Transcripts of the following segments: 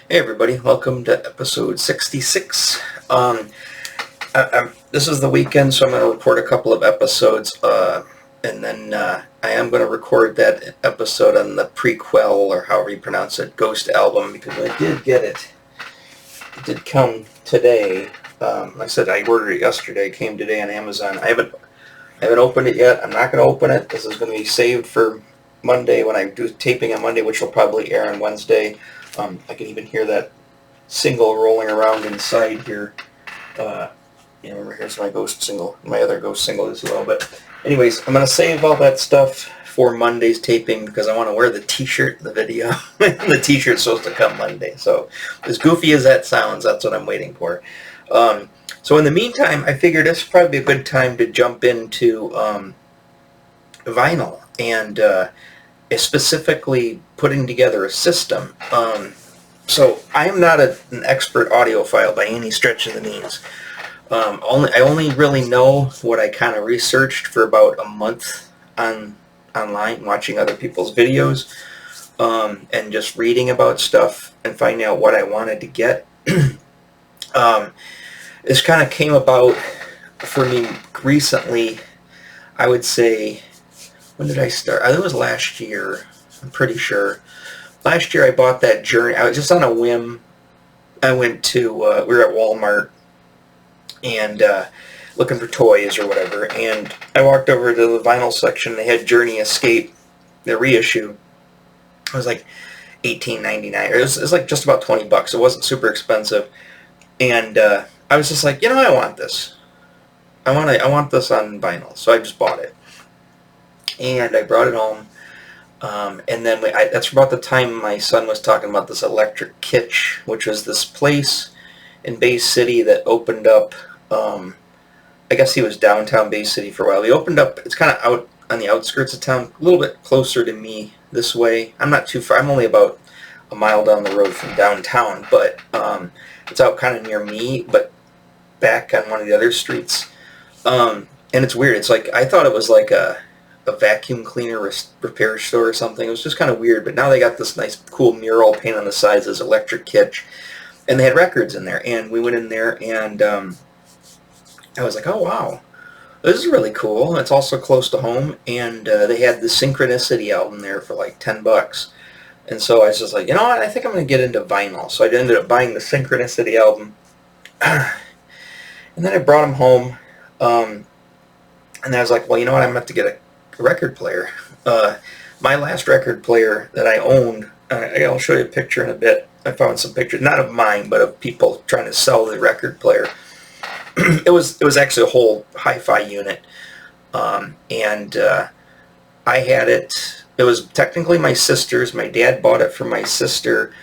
Hey everybody, welcome to episode 66. This is the weekend, so I'm going to record a couple of episodes, and then I am going to record that episode on the prequel, or however you pronounce it, Ghost album, because I did get it. It did come today. Like I said, I ordered it yesterday, it came today on Amazon. I haven't opened it yet. I'm not going to open it. This is going to be saved for Monday when I do taping on Monday, which will probably air on Wednesday. I can even hear that single rolling around inside here. Here's my ghost single, my other ghost single as well. But anyways, I'm going to save all that stuff for Monday's taping because I want to wear the t-shirt, the video. The t-shirt's supposed to come Monday. So as goofy as that sounds, that's what I'm waiting for. So in the meantime, I figured this would probably be a good time to jump into vinyl and specifically putting together a system. So I am not an expert audiophile by any stretch of the means. I only really know what I kind of researched for about a month online, watching other people's videos, and just reading about stuff and finding out what I wanted to get. This kind of came about for me recently. I would say, when did I start? I think it was last year. I'm pretty sure. Last year I bought that Journey. I was just on a whim. I went to, we were at Walmart and looking for toys or whatever, and I walked over to the vinyl section. They had Journey Escape, the reissue. It was like $18.99. It was like just about $20. It wasn't super expensive, and I was just like, I want this. I want this on vinyl, so I just bought it, and I brought it home. And then that's about the time my son was talking about this Electric Kitsch, which was this place in Bay City that opened up. I guess he was downtown Bay City for a while. He opened up. It's kind of out on the outskirts of town, a little bit closer to me this way. I'm not too far. I'm only about a mile down the road from downtown, but it's out kind of near me, but back on one of the other streets. And it's weird. It's like, I thought it was like a vacuum cleaner repair store or something. It was just kind of weird, but now they got this nice cool mural paint on the sides as Electric Kitsch, and they had records in there, and we went in there, and I was like, oh wow, this is really cool. It's also close to home, and they had the Synchronicity album there for like $10, and so I was just like, you know what, I think I'm going to get into vinyl. So I ended up buying the Synchronicity album, and then I brought them home, and I was like, well, you know what, I'm going to have to get a record player. My last record player that I owned, I'll show you a picture in a bit. I found some pictures, not of mine, but of people trying to sell the record player. It was actually a whole hi-fi unit, and I had it. It was technically my sister's. My dad bought it for my sister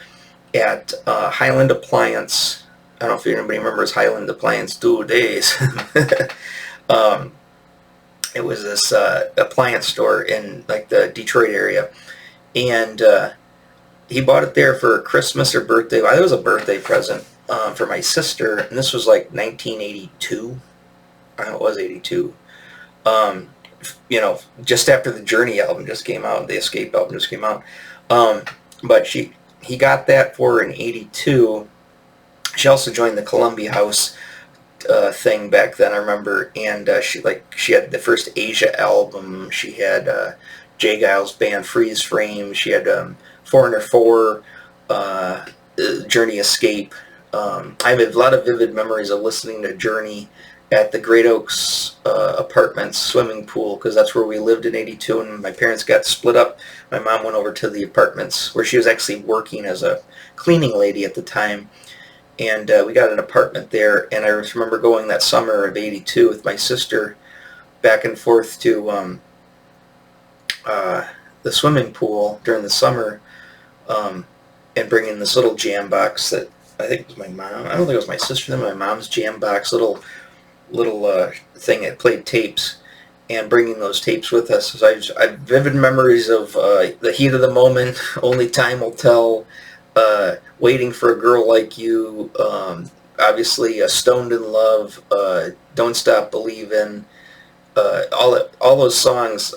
at Highland Appliance. I don't know if anybody remembers Highland Appliance days. It was this appliance store in like the Detroit area, and he bought it there for Christmas or birthday. I think it was a birthday present for my sister, and this was like 1982. I know it was 82. Just after the Journey album just came out, the Escape album just came out. But he got that for her in 82. She also joined the Columbia House thing back then, I remember, and she had the first Asia album. She had Jay Giles' band Freeze Frame. She had Foreigner 4, Journey Escape. I have a lot of vivid memories of listening to Journey at the Great Oaks Apartments swimming pool, because that's where we lived in 82, and my parents got split up. My mom went over to the apartments where she was actually working as a cleaning lady at the time, and we got an apartment there, and I remember going that summer of 82 with my sister back and forth to the swimming pool during the summer, and bringing this little jam box that I think it was my mom. I don't think it was my sister. My mom's jam box, little thing that played tapes, and bringing those tapes with us. So I have vivid memories of The Heat of the Moment, Only Time Will Tell, Waiting for a Girl Like You, obviously Stoned in Love, Don't Stop Believin'. All those songs.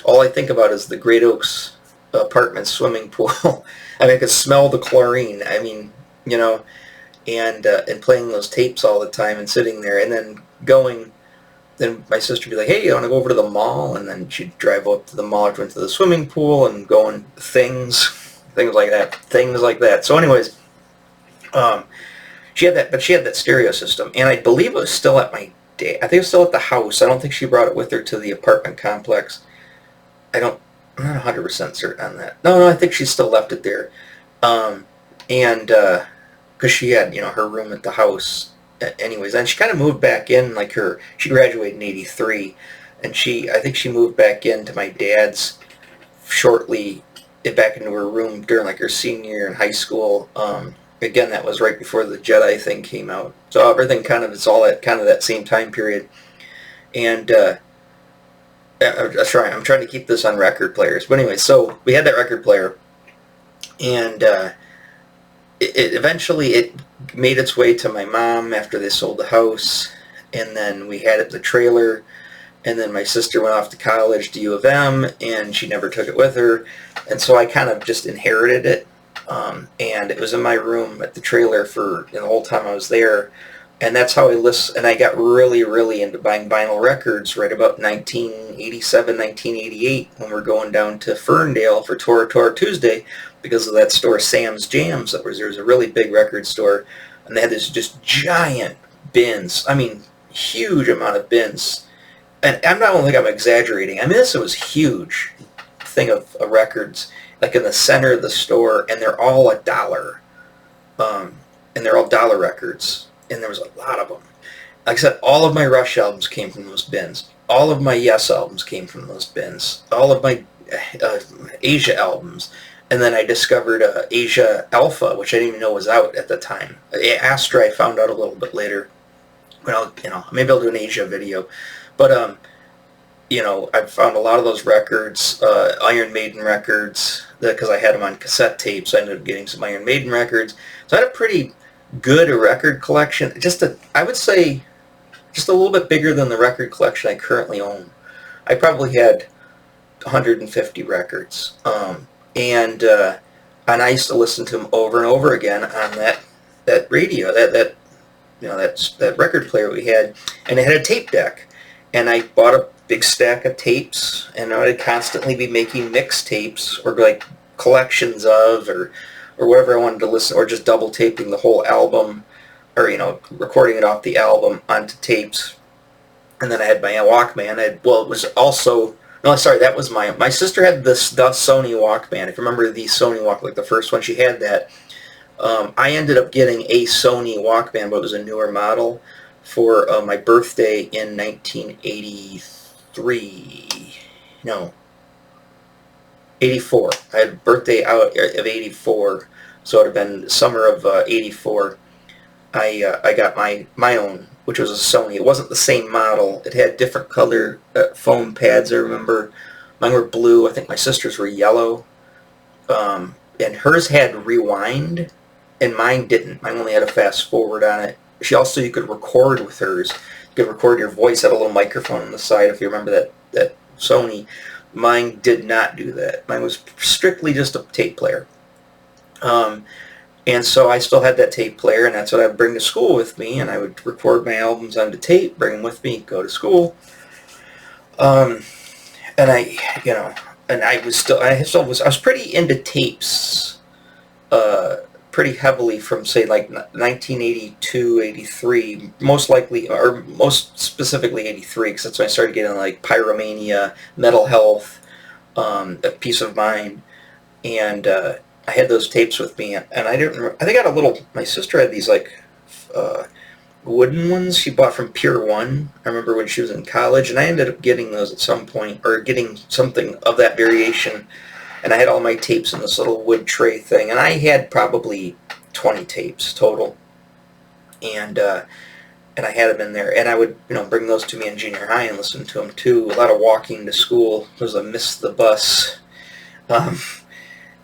All I think about is the Great Oaks apartment swimming pool. I mean, I could smell the chlorine. I mean, you know, and playing those tapes all the time and sitting there, and then going. Then my sister would be like, "Hey, you want to go over to the mall?" And then she'd drive up to the mall, went to the swimming pool, and going things like that, things like that. So, anyways, um, she had that, but she had that stereo system, and I believe it was still at my day. I think it was still at the house. I don't think she brought it with her to the apartment complex. I don't. I'm not 100% certain on that. No, I think she still left it there. And because she had, her room at the house, anyways, and she kind of moved back in, like she graduated in '83, and I think she moved back into my dad's shortly, back into her room during like her senior year in high school. Again, that was right before the Jedi thing came out, so everything it's all at kind of that same time period. And I'm trying to keep this on record players, but anyway, so we had that record player, and eventually it made its way to my mom after they sold the house, and then we had it in the trailer, and then my sister went off to college to U of M, and she never took it with her, and so I kind of just inherited it, and it was in my room at the trailer for the whole time I was there, and that's how I listened, and I got really, really into buying vinyl records right about 1987, 1988, when we're going down to Ferndale for Tora Tuesday, because of that store, Sam's Jams. There was a really big record store, and they had this just giant bins. I mean, huge amount of bins. And I don't think I'm exaggerating. I mean, this was huge thing of records, like in the center of the store, and they're all $1. And they're all dollar records, and there was a lot of them. Like I said, all of my Rush albums came from those bins. All of my Yes albums came from those bins. All of my Asia albums. And then I discovered Asia Alpha, which I didn't even know was out at the time. Astra I found out a little bit later. Well, maybe I'll do an Asia video. But, I found a lot of those records, Iron Maiden records, because I had them on cassette tapes. I ended up getting some Iron Maiden records. So I had a pretty good record collection. I would say, just a little bit bigger than the record collection I currently own. I probably had 150 records. And I used to listen to them over and over again on that radio, that record player we had, and it had a tape deck. And I bought a big stack of tapes, and I'd constantly be making mixtapes or like collections of, or whatever I wanted to listen, or just double taping the whole album, or recording it off the album onto tapes. And then I had my Walkman. It was also. No, sorry, that was my sister had the Sony Walkman. If you remember the Sony Walkman, like the first one, she had that. I ended up getting a Sony Walkman, but it was a newer model for my birthday in 1983. No, 84. I had a birthday out of 84, so it would have been summer of 84. I got my own, which was a Sony. It wasn't the same model. It had different color foam pads, I remember. Mine were blue. I think my sister's were yellow. And hers had rewind, and mine didn't. Mine only had a fast forward on it. You could record with hers. You could record your voice, had a little microphone on the side, if you remember that Sony. Mine did not do that. Mine was strictly just a tape player. And so I still had that tape player, and that's what I would bring to school with me, and I would record my albums onto tape, bring them with me, go to school. And I was pretty into tapes, pretty heavily from, say, like 1982, 83, most likely, or most specifically 83, because that's when I started getting like Pyromania, Metal Health, A Peace of Mind, and I had those tapes with me, and I didn't remember, I think I got a little, my sister had these like wooden ones she bought from Pier 1, I remember when she was in college, and I ended up getting those at some point, or getting something of that variation, and I had all my tapes in this little wood tray thing, and I had probably 20 tapes total, and I had them in there, and I would, bring those to me in junior high and listen to them too. A lot of walking to school, because I missed the bus,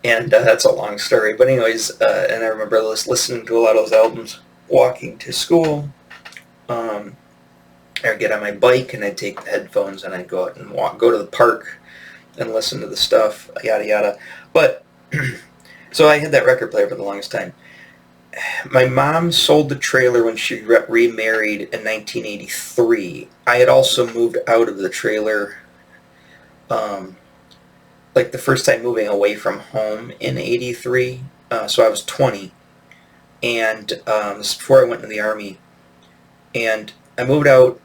and that's a long story, but anyways, and I remember listening to a lot of those albums walking to school. I'd get on my bike, and I'd take the headphones, and I'd go out and go to the park, and listen to the stuff, yada yada. But so I had that record player for the longest time. My mom sold the trailer when she remarried in 1983. I had also moved out of the trailer, like the first time moving away from home in '83. So I was 20, and this is before I went into the Army. And I moved out,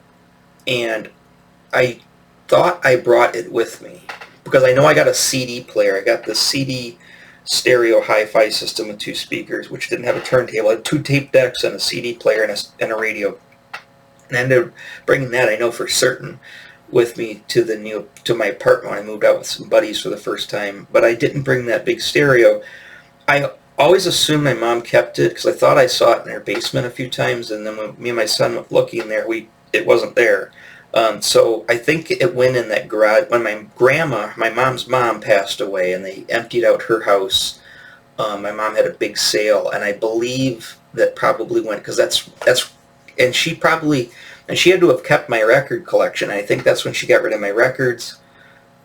and I thought I brought it with me because I know I got a CD player. I got the CD stereo hi-fi system with 2 speakers, which didn't have a turntable. I had 2 tape decks and a CD player and a radio. And I ended up bringing that, I know for certain, with me to my apartment when I moved out with some buddies for the first time. But I didn't bring that big stereo. I always assumed my mom kept it because I thought I saw it in her basement a few times, and then when me and my son went looking there, it wasn't there. So I think it went in that garage when my mom's mom, passed away, and they emptied out her house. My mom had a big sale, and I believe that probably went because and she had to have kept my record collection. I think that's when she got rid of my records,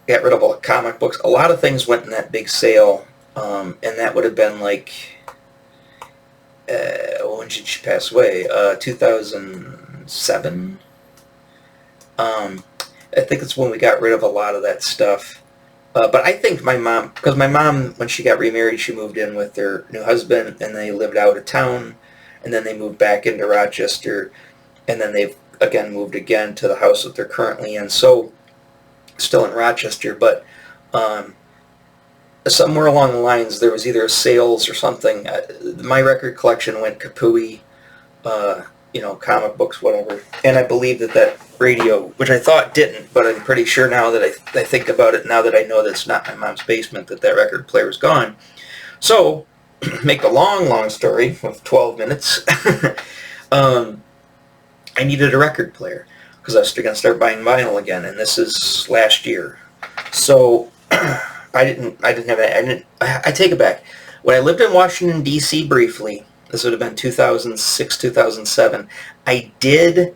got rid of all the comic books. A lot of things went in that big sale, and that would have been like when did she pass away? 2007. I think it's when we got rid of a lot of that stuff. But I think because my mom, when she got remarried, she moved in with her new husband, and they lived out of town, and then they moved back into Rochester, and then they've again moved again to the house that they're currently in. So, still in Rochester, but somewhere along the lines, there was either a sales or something. My record collection went kapooey. Comic books, whatever. And I believe that radio, which I thought didn't, but I'm pretty sure now that I think about it, now that I know that it's not my mom's basement, that record player is gone. So, make a long story with 12 minutes. I needed a record player because I was going to start buying vinyl again, and this is last year. So, I take it back. When I lived in Washington, D.C. briefly, this would have been 2006, 2007. I did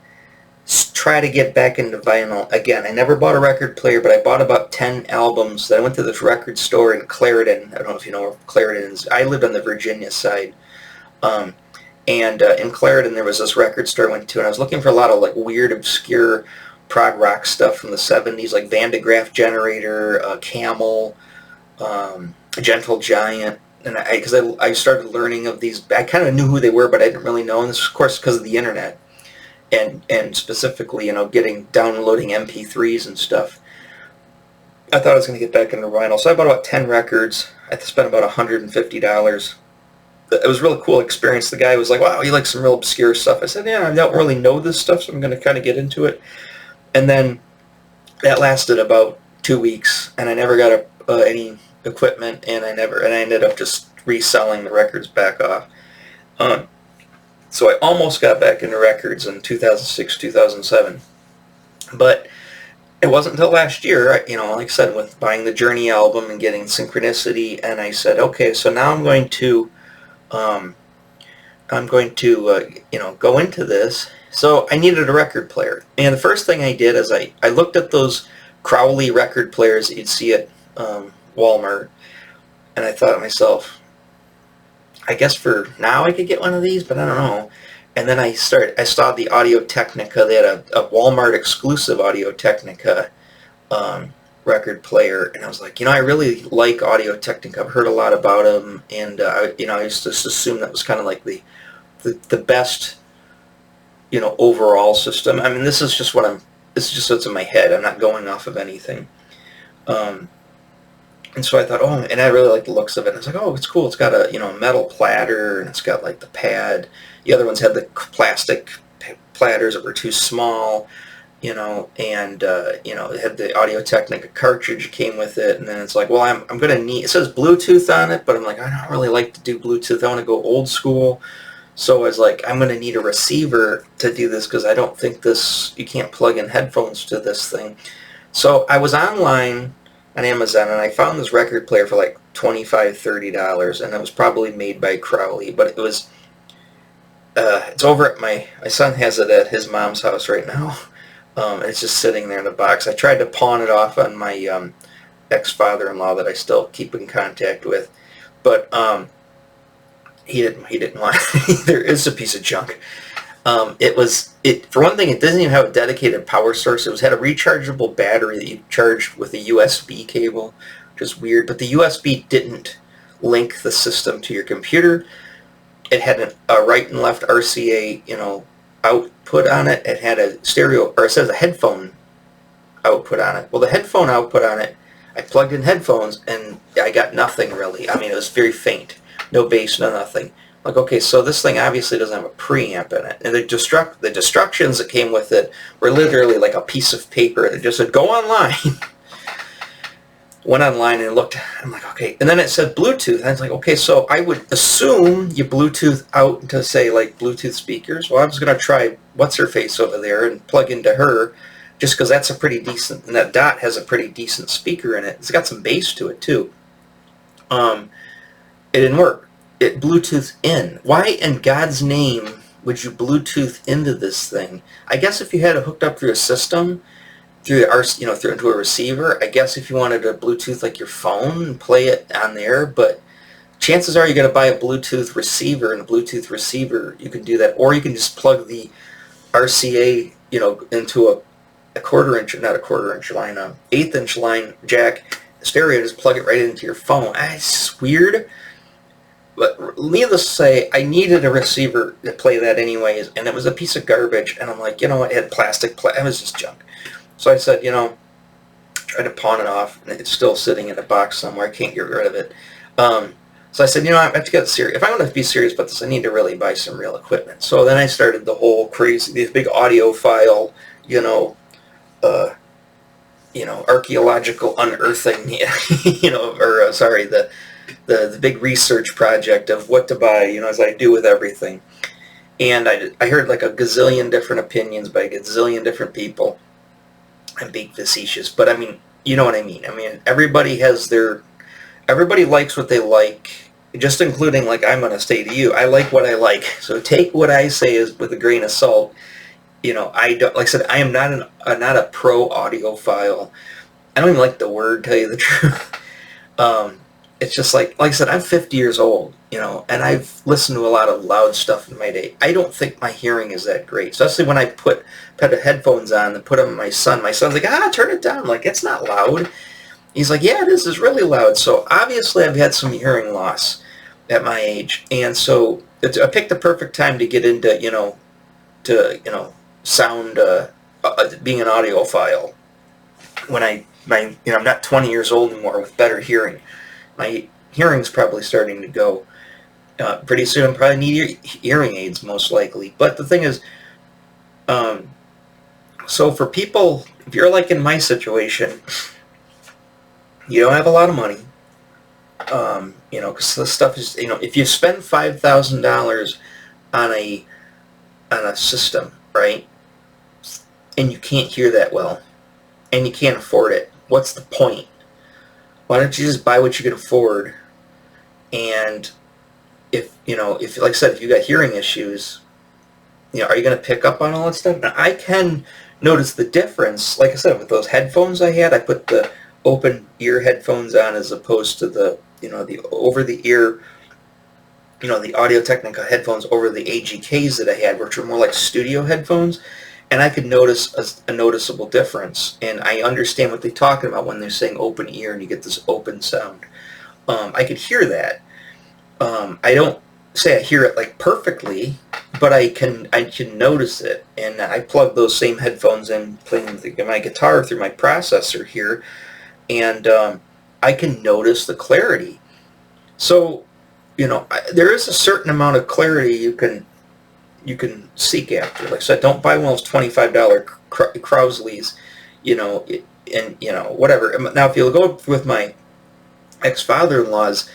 try to get back into vinyl again. I never bought a record player, but I bought about 10 albums. I went to this record store in Clarendon. I don't know if you know where Clarendon is. I lived on the Virginia side. And in Clarendon, there was this record store I went to, and I was looking for a lot of like weird, obscure prog rock stuff from the 70s, like Van de Graaff Generator, Camel, Gentle Giant. And I started learning of these. I kind of knew who they were, but I didn't really know. And this, of course, because of the internet, and specifically, downloading MP3s and stuff. I thought I was going to get back into vinyl, so I bought about 10 records. I spent about $150. It was a really cool experience. The guy was like, "Wow, you like some real obscure stuff." I said, "Yeah, I don't really know this stuff, so I'm going to kind of get into it." And then that lasted about 2 weeks, and I never got any equipment, and I ended up just reselling the records back off. So I almost got back into records in 2006, 2007, but it wasn't until last year, like I said, with buying the Journey album and getting Synchronicity, and I said, okay, so now I'm going to go into this. So I needed a record player, and the first thing I did is I looked at those Crowley record players that you'd see at Walmart, and I thought to myself, I guess for now I could get one of these, but I don't know. And then I saw the Audio-Technica. They had a Walmart exclusive Audio-Technica record player, and I was like, I really like Audio-Technica. I've heard a lot about them, and I used to assume that was kind of like the best, overall system. I mean, this is just what's in my head. I'm not going off of anything. And so I thought, and I really like the looks of it. And I was like, it's cool. It's got a metal platter, and it's got like the pad. The other ones had the plastic platters that were too small, and it had the Audio-Technica cartridge came with it. And then it's like, well, I'm gonna need. It says Bluetooth on it, but I'm like, I don't really like to do Bluetooth. I want to go old school. So I was like, I'm gonna need a receiver to do this because I don't think you can't plug in headphones to this thing. So I was online on Amazon, and I found this record player for like $25, $30, and it was probably made by Crowley, but it was, it's over at my son has it at his mom's house right now. It's just sitting there in a box. I tried to pawn it off on my ex-father-in-law that I still keep in contact with. But he didn't want it either. It's a piece of junk. It for one thing, it doesn't even have a dedicated power source. It had a rechargeable battery that you charged with a USB cable, which is weird. But the USB didn't link the system to your computer. It had a right and left RCA, output on it. It had a stereo, or it says a headphone output on it. Well, the headphone output on it, I plugged in headphones and I got nothing really. I mean, it was very faint. No bass, no nothing. Like, okay, so this thing obviously doesn't have a preamp in it. And the instructions that came with it were literally like a piece of paper that just said, go online. Went online and looked. I'm like, okay. And then it said Bluetooth. And I was like, okay, so I would assume you Bluetooth out to, say, like Bluetooth speakers. Well, I was going to try what's-her-face over there and plug into her just because that's a pretty decent, and that Dot has a pretty decent speaker in it. It's got some bass to it, too. It didn't work. It Bluetooth in. Why in God's name would you Bluetooth into this thing? I guess if you had it hooked up through a system, through into a receiver, I guess if you wanted to Bluetooth like your phone and play it on there, but chances are you're going to buy a Bluetooth receiver, and a Bluetooth receiver, you can do that, or you can just plug the RCA, into a quarter-inch, not a quarter-inch line, an eighth-inch line jack stereo, just plug it right into your phone. It's weird. But needless to say, I needed a receiver to play that anyways, and it was a piece of garbage, and I'm like, it had plastic, it was just junk. So I said, try to pawn it off, and it's still sitting in a box somewhere, I can't get rid of it. So I said, I have to get serious. If I'm going to be serious about this, I need to really buy some real equipment. So then I started the whole crazy, these big audiophile, archaeological unearthing, the big research project of what to buy, as I do with everything. And I heard like a gazillion different opinions by a gazillion different people. I'm being facetious, but I mean, you know what I mean. I mean, everybody likes what they like, just including, like, I'm going to say to you, I like what I like. So take what I say with a grain of salt. I don't, like I said, I am not a pro audiophile. I don't even like the word, tell you the truth. It's just like I said, I'm 50 years old, and I've listened to a lot of loud stuff in my day. I don't think my hearing is that great, especially when I put the headphones on and put them on my son. My son's like, turn it down. I'm like, it's not loud. He's like, yeah, this is really loud. So obviously I've had some hearing loss at my age, and so I picked the perfect time to get into, sound, being an audiophile. When I'm not 20 years old anymore with better hearing. My hearing's probably starting to go. Pretty soon, I probably need hearing aids, most likely. But the thing is, so for people, if you're like in my situation, you don't have a lot of money, because the stuff is, if you spend $5,000 on a system, right, and you can't hear that well, and you can't afford it, what's the point? Why don't you just buy what you can afford? And if like I said, if you got hearing issues, are you going to pick up on all that stuff? Now, I can notice the difference. Like I said, with those headphones I had, I put the open ear headphones on as opposed to the over the ear, the Audio-Technica headphones over the AGKs that I had, which were more like studio headphones. And I could notice a noticeable difference, and I understand what they're talking about when they're saying open ear and you get this open sound. I could hear that. I don't say I hear it like perfectly, but I can notice it. And I plug those same headphones in, playing my guitar through my processor here, and I can notice the clarity. So, there is a certain amount of clarity you can seek after. Like I said, don't buy one of those $25 Crosley's, and whatever. Now, if you'll go with my ex-father-in-law's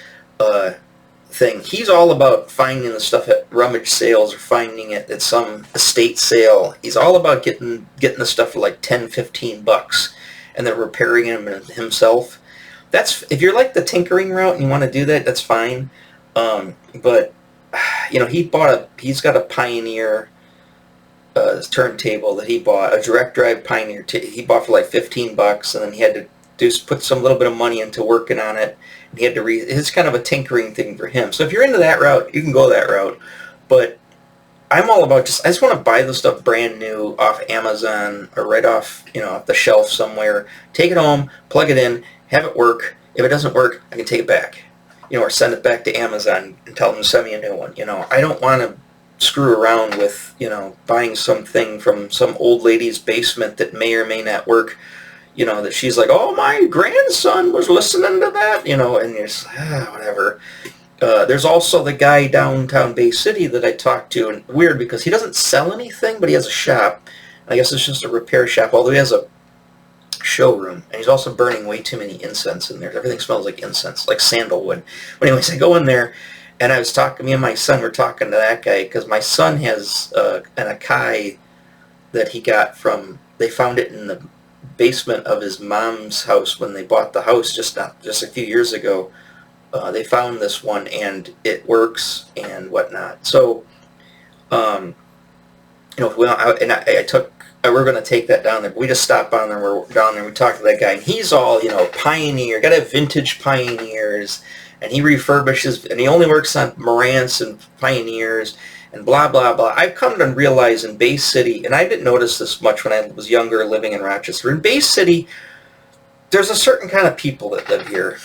thing, he's all about finding the stuff at rummage sales or finding it at some estate sale. He's all about getting the stuff for like $10-15, and then repairing them himself. That's, if you're like the tinkering route and you want to do that, that's fine. But he's got a Pioneer turntable that he bought, a direct drive Pioneer he bought for like $15, and then he had to put some little bit of money into working on it. And he had to it's kind of a tinkering thing for him. So if you're into that route, you can go that route. But I'm all about I just want to buy the stuff brand new off Amazon or right off, off the shelf somewhere. Take it home, plug it in, have it work. If it doesn't work, I can take it back, or send it back to Amazon and tell them to send me a new one. I don't want to screw around with, buying something from some old lady's basement that may or may not work, that she's like, oh, my grandson was listening to that, and you're just, whatever. There's also the guy downtown Bay City that I talked to, and weird because he doesn't sell anything, but he has a shop. I guess it's just a repair shop, although he has a showroom, and he's also burning way too many incense in there. Everything smells like incense, like sandalwood. But anyways, I go in there, and me and my son were talking to that guy, because my son has an Akai that he got they found it in the basement of his mom's house when they bought the house just a few years ago. They found this one, and it works and whatnot. So, we're going to take that down there. We just stopped on there. We're down there. We talked to that guy, and he's all, Pioneer. Got to have vintage Pioneers, and he refurbishes, and he only works on Marantz and Pioneers, and blah, blah, blah. I've come to realize in Bay City, and I didn't notice this much when I was younger living in Rochester. In Bay City, there's a certain kind of people that live here,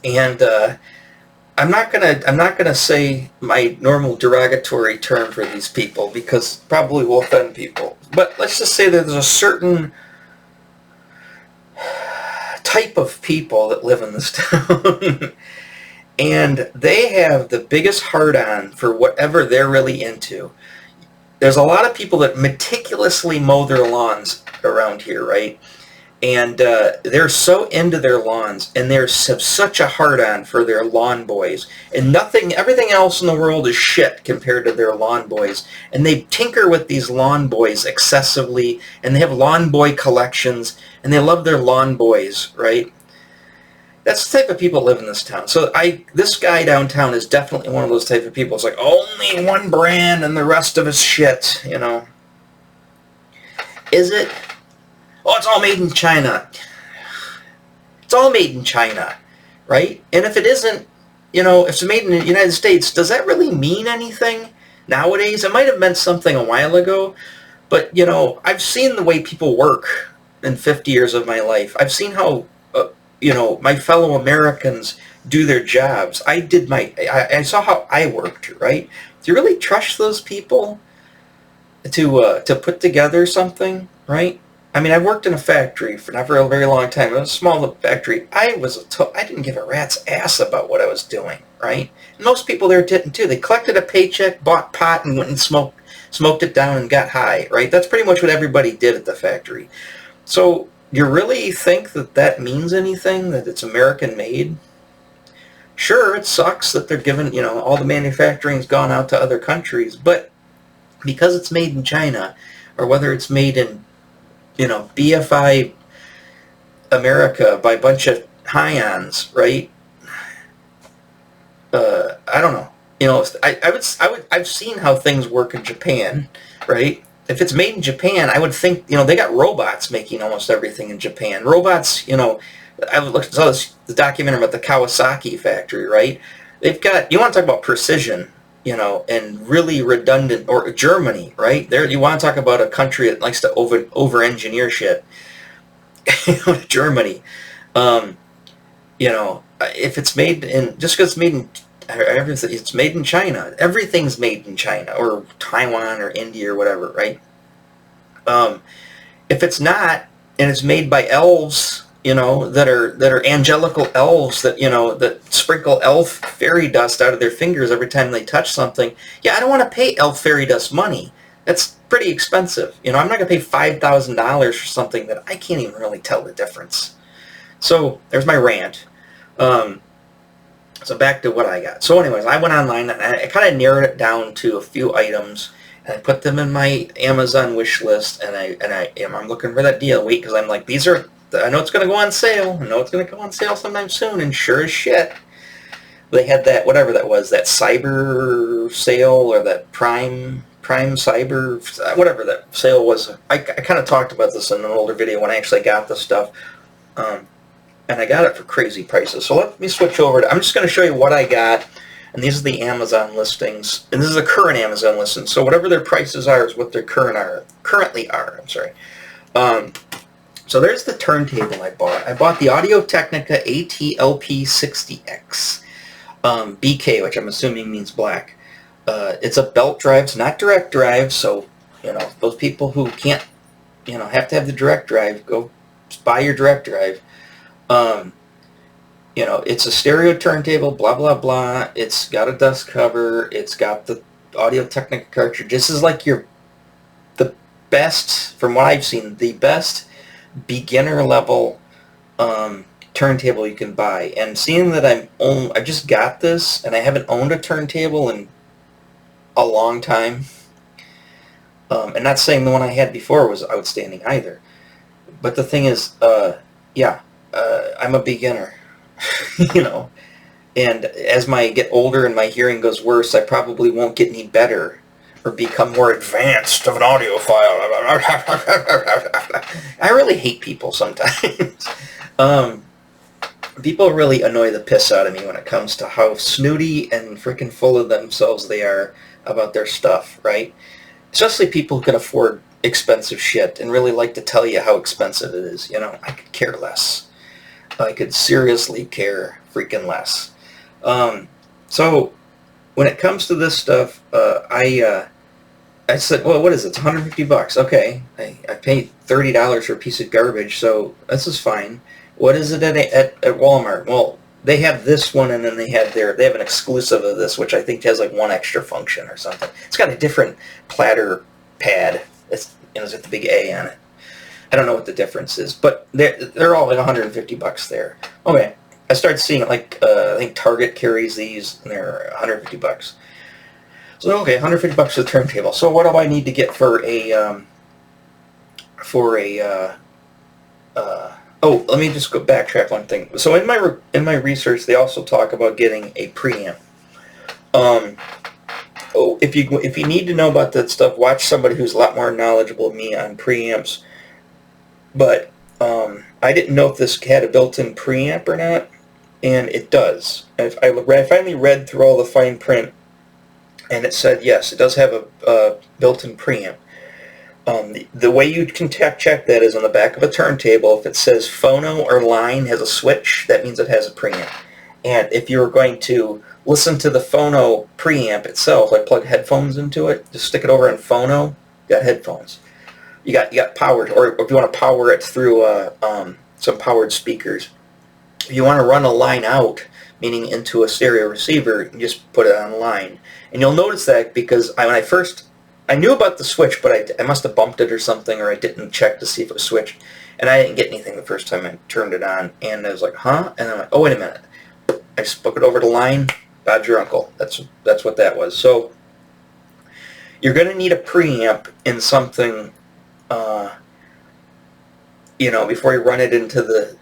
and I'm not gonna say my normal derogatory term for these people because probably will offend people. But let's just say that there's a certain type of people that live in this town, and they have the biggest hard-on for whatever they're really into. There's a lot of people that meticulously mow their lawns around here, right? And they're so into their lawns, and have such a hard-on for their lawn boys. And everything else in the world is shit compared to their lawn boys. And they tinker with these lawn boys excessively, and they have lawn boy collections, and they love their lawn boys, right? That's the type of people that live in this town. So this guy downtown is definitely one of those type of people. It's like, only one brand and the rest of it's shit, Is it? Oh, it's all made in China. It's all made in China, right? And if it isn't, if it's made in the United States, does that really mean anything nowadays? It might have meant something a while ago, but, I've seen the way people work in 50 years of my life. I've seen how, my fellow Americans do their jobs. I saw how I worked, right? Do you really trust those people to put together something, right? I mean, I worked in a factory for not for a very long time. It was a small factory. I didn't give a rat's ass about what I was doing, right? And most people there didn't too. They collected a paycheck, bought pot, and went and smoked it down and got high, right? That's pretty much what everybody did at the factory. So you really think that means anything, that it's American made? Sure, it sucks that they're giving, all the manufacturing's gone out to other countries, but because it's made in China, or whether it's made in BFI America by a bunch of high-ons, right? I don't know. I've seen how things work in Japan, right? If it's made in Japan, I would think, they got robots making almost everything in Japan. Robots, I saw the documentary about the Kawasaki factory, right? They've got, you want to talk about precision, and really redundant, or Germany, right? There, you want to talk about a country that likes to over-engineer shit. Germany. If it's made in, just because it's made in China. Everything's made in China, or Taiwan, or India, or whatever, right? If it's not, and it's made by elves, that are angelical elves that sprinkle elf fairy dust out of their fingers every time they touch something. Yeah, I don't want to pay elf fairy dust money. That's pretty expensive. I'm not going to pay $5,000 for something that I can't even really tell the difference. So there's my rant. So back to what I got. So anyways, I went online and I kind of narrowed it down to a few items, and I put them in my Amazon wish list, and I'm looking for that deal. Wait, because I'm like, I know it's going to go on sale. I know it's going to go on sale sometime soon, and sure as shit, they had that, whatever that was, that cyber sale, or that prime cyber, whatever that sale was. I kind of talked about this in an older video when I actually got the stuff. and I got it for crazy prices. So let me switch over to, I'm just going to show you what I got, and these are the Amazon listings, and this is a current Amazon listing. So whatever their prices are is what their currently are. I'm sorry. So there's the turntable I bought. I bought the Audio-Technica AT-LP60X BK, which I'm assuming means black. It's a belt drive, it's not direct drive, so those people who can't, have to have the direct drive, go buy your direct drive. It's a stereo turntable, blah blah blah. It's got a dust cover. It's got the Audio-Technica cartridge. This is like the best, from what I've seen, the best beginner level turntable you can buy. And seeing that I just got this, and I haven't owned a turntable in a long time. And not saying the one I had before was outstanding either. But the thing is, I'm a beginner, and as I get older and my hearing goes worse, I probably won't get any better or become more advanced of an audiophile. I really hate people sometimes. People really annoy the piss out of me when it comes to how snooty and freaking full of themselves they are about their stuff, right? Especially people who can afford expensive shit and really like to tell you how expensive it is. I could care less. I could seriously care freaking less. So when it comes to this stuff, I said, well, what is it? It's $150. Okay, I paid $30 for a piece of garbage, so this is fine. What is it at Walmart? Well, they have this one, and then they have an exclusive of this, which I think has like one extra function or something. It's got a different platter pad. It's got the big A on it. I don't know what the difference is, but they're all like $150 there. Okay, I started seeing it like I think Target carries these, and they're $150. So okay, $150 for the turntable. So what do I need to get for a oh, let me just go backtrack one thing. So in my research, they also talk about getting a preamp. If you need to know about that stuff, watch somebody who's a lot more knowledgeable than me on preamps. But I didn't know if this had a built-in preamp or not, and it does. I finally read through all the fine print, and it said yes, it does have a built-in preamp. The way you can check that is on the back of a turntable. If it says phono or line has a switch, that means it has a preamp. And if you're going to listen to the phono preamp itself, like plug headphones into it, just stick it over in phono, you got headphones. You got powered, or if you want to power it through some powered speakers. If you want to run a line out, meaning into a stereo receiver, you just put it on line. And you'll notice that because I knew about the switch, but I must have bumped it or something, or I didn't check to see if it was switched. And I didn't get anything the first time I turned it on. And I was like, huh? And I'm like, oh, wait a minute. I just spoke it over to line. Bob's your uncle. That's what that was. So you're going to need a preamp in something, before you run it into the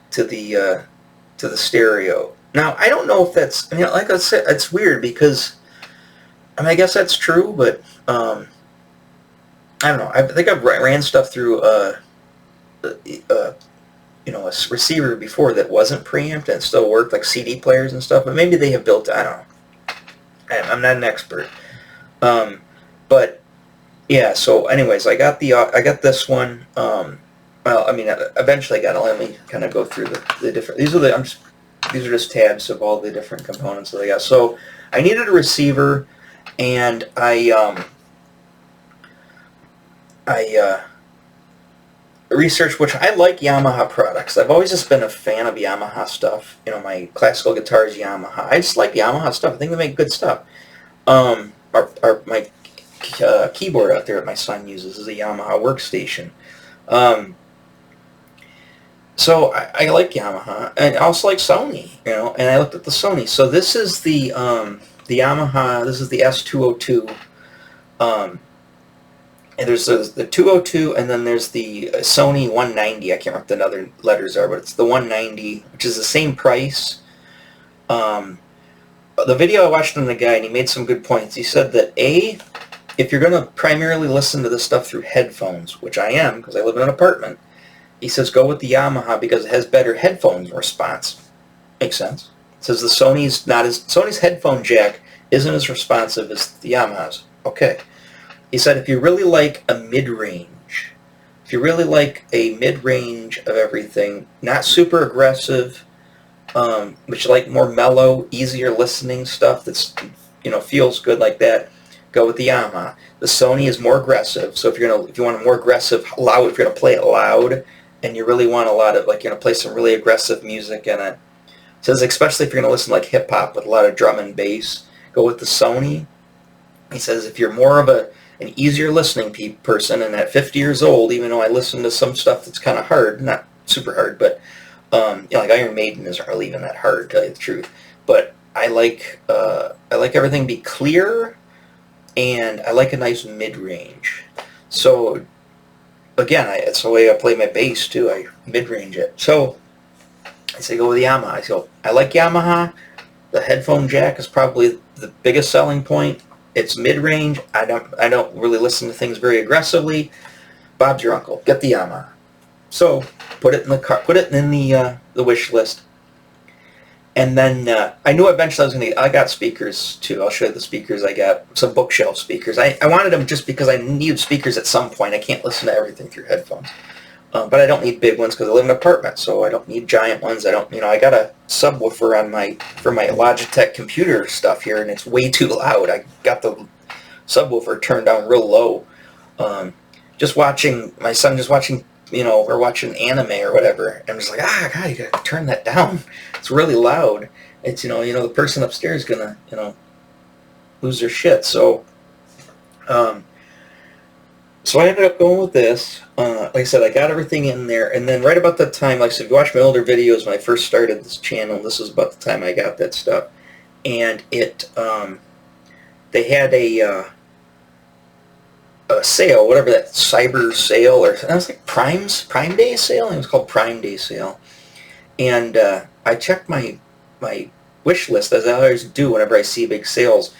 stereo. Now, I don't know if that's, like I said, it's weird because, I guess that's true, but I don't know. I think I've ran stuff through a receiver before that wasn't preamped and it still worked, like CD players and stuff. But maybe they have built. I don't know. I'm not an expert. But yeah. So, anyways, I got this one. Eventually I got it. Let me kind of go through the different. These are just tabs of all the different components that I got. So I needed a receiver, and I researched, which I like Yamaha products. I've always just been a fan of Yamaha stuff. My classical guitar is Yamaha. I just like Yamaha stuff. I think they make good stuff. My keyboard out there that my son uses is a Yamaha workstation. So I like Yamaha, and I also like Sony, and I looked at the Sony. So this is the Yamaha, this is the S202, and there's the 202, and then there's the Sony 190. I can't remember what the other letters are, but it's the 190, which is the same price. The video I watched from the guy, and he made some good points. He said that if you're going to primarily listen to this stuff through headphones, which I am because I live in an apartment, he says go with the Yamaha because it has better headphone response. Makes sense. It says the Sony's headphone jack isn't as responsive as the Yamaha's. Okay. He said if you really like a mid-range, if you really like a mid-range of everything, not super aggressive, but you like more mellow, easier listening stuff that's, feels good like that, go with the Yamaha. The Sony is more aggressive, so if you want a more aggressive, loud, if you're gonna play it loud, and you really want a lot of play some really aggressive music in it. It says especially if you're gonna listen to like hip hop with a lot of drum and bass, go with the Sony. He says if you're more of an easier listening person, and at 50 years old, even though I listen to some stuff that's kind of hard, not super hard, but like Iron Maiden isn't really even that hard, to tell you the truth. But I like everything to be clear, and I like a nice mid-range. So again, it's the way I play my bass too. I mid-range it. So I say go with the Yamaha. So I like Yamaha. The headphone jack is probably the biggest selling point. It's mid-range. I don't really listen to things very aggressively. Bob's your uncle. Get the Yamaha. So put it in the car. Put it in the wish list. And then I knew eventually I was going to. I got speakers too. I'll show you the speakers I got. Some bookshelf speakers. I wanted them just because I needed speakers at some point. I can't listen to everything through headphones. But I don't need big ones because I live in an apartment, so I don't need giant ones. I got a subwoofer for my Logitech computer stuff here, and it's way too loud. I got the subwoofer turned down real low. My son just watching, we're watching anime or whatever, and I'm just like, God, you gotta turn that down. It's really loud. It's, the person upstairs is gonna, lose their shit. So, so I ended up going with this. Like I said, I got everything in there, and then right about that time, like I said, if you watch my older videos when I first started this channel, this was about the time I got that stuff. And they had a sale, whatever that cyber sale, or I was like Prime Day sale. It was called Prime Day sale, and I checked my wish list as I always do whenever I see big sales.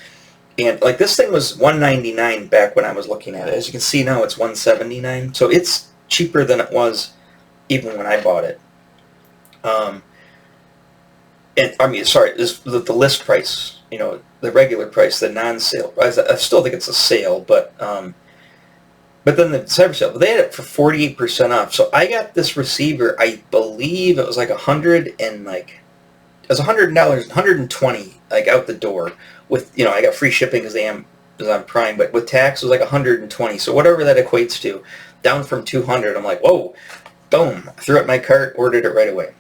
And like this thing was $199 back when I was looking at it. As you can see now, it's $179, so it's cheaper than it was even when I bought it. And I mean, sorry, the list price, the regular price, the non-sale price. I still think it's a sale, but then the cyber sale, they had it for 48% off. So I got this receiver. I believe it was like $100 and like it was $100, $120 like out the door. With I got free shipping because on Prime, but with tax it was like $120. So whatever that equates to, down from $200. I'm like, whoa, boom! I threw it in my cart, ordered it right away.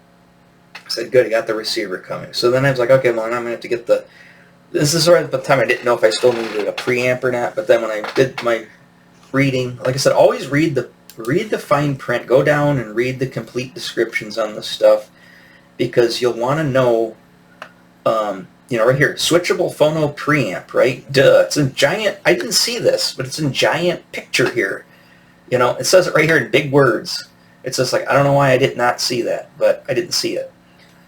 I said, good, I got the receiver coming. So then I was like, okay, well, now I'm gonna have to get the. This is right at the time I didn't know if I still needed a preamp or not. But then when I did my reading, like I said, always read the fine print. Go down and read the complete descriptions on the stuff, because you'll want to know. Right here, switchable phono preamp, right? Duh, it's in giant. I didn't see this, but it's in giant picture here. It says it right here in big words. It's just like, I don't know why I did not see that, but I didn't see it.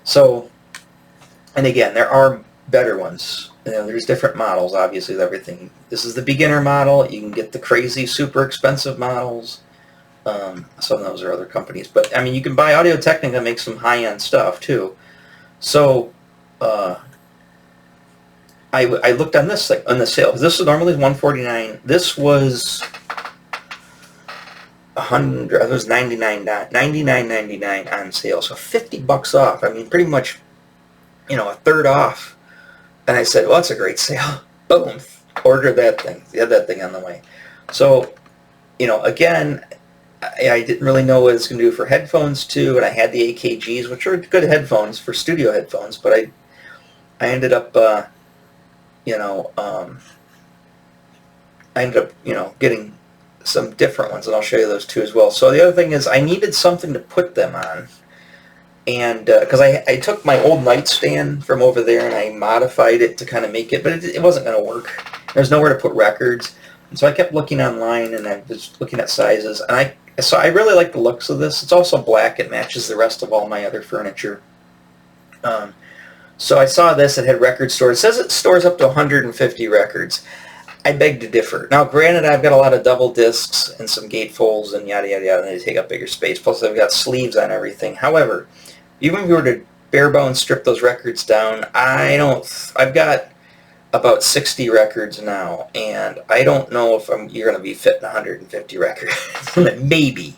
So, and again, there are better ones. There's different models, obviously, with everything. This is the beginner model. You can get the crazy, super expensive models. Some of those are other companies. But, I mean, you can buy Audio-Technica that makes some high-end stuff, too. So, I looked on this, like, on the sale. This was normally $149. This was $100. It was $99.99 on sale. So $50 off. I mean, pretty much, a third off. And I said, well, that's a great sale. Boom. Ordered that thing. They had that thing on the way. So, again, I didn't really know what it's going to do for headphones, too. And I had the AKGs, which are good headphones for studio headphones. But I ended up, getting some different ones, and I'll show you those too as well. So the other thing is I needed something to put them on, and because I took my old nightstand from over there and I modified it to kind of make it, but it wasn't going to work. There's nowhere to put records, and so I kept looking online, and I was looking at sizes, and I really like the looks of this. It's also black. It matches the rest of all my other furniture. So I saw this. It had record storage. It says it stores up to 150 records. I beg to differ. Now, granted, I've got a lot of double discs and some gatefolds and yada yada yada, and they take up bigger space. Plus, I've got sleeves on everything. However, even if you were to bare bone strip those records down, I've got about 60 records now, and I don't know if you're going to be fitting 150 records. Maybe.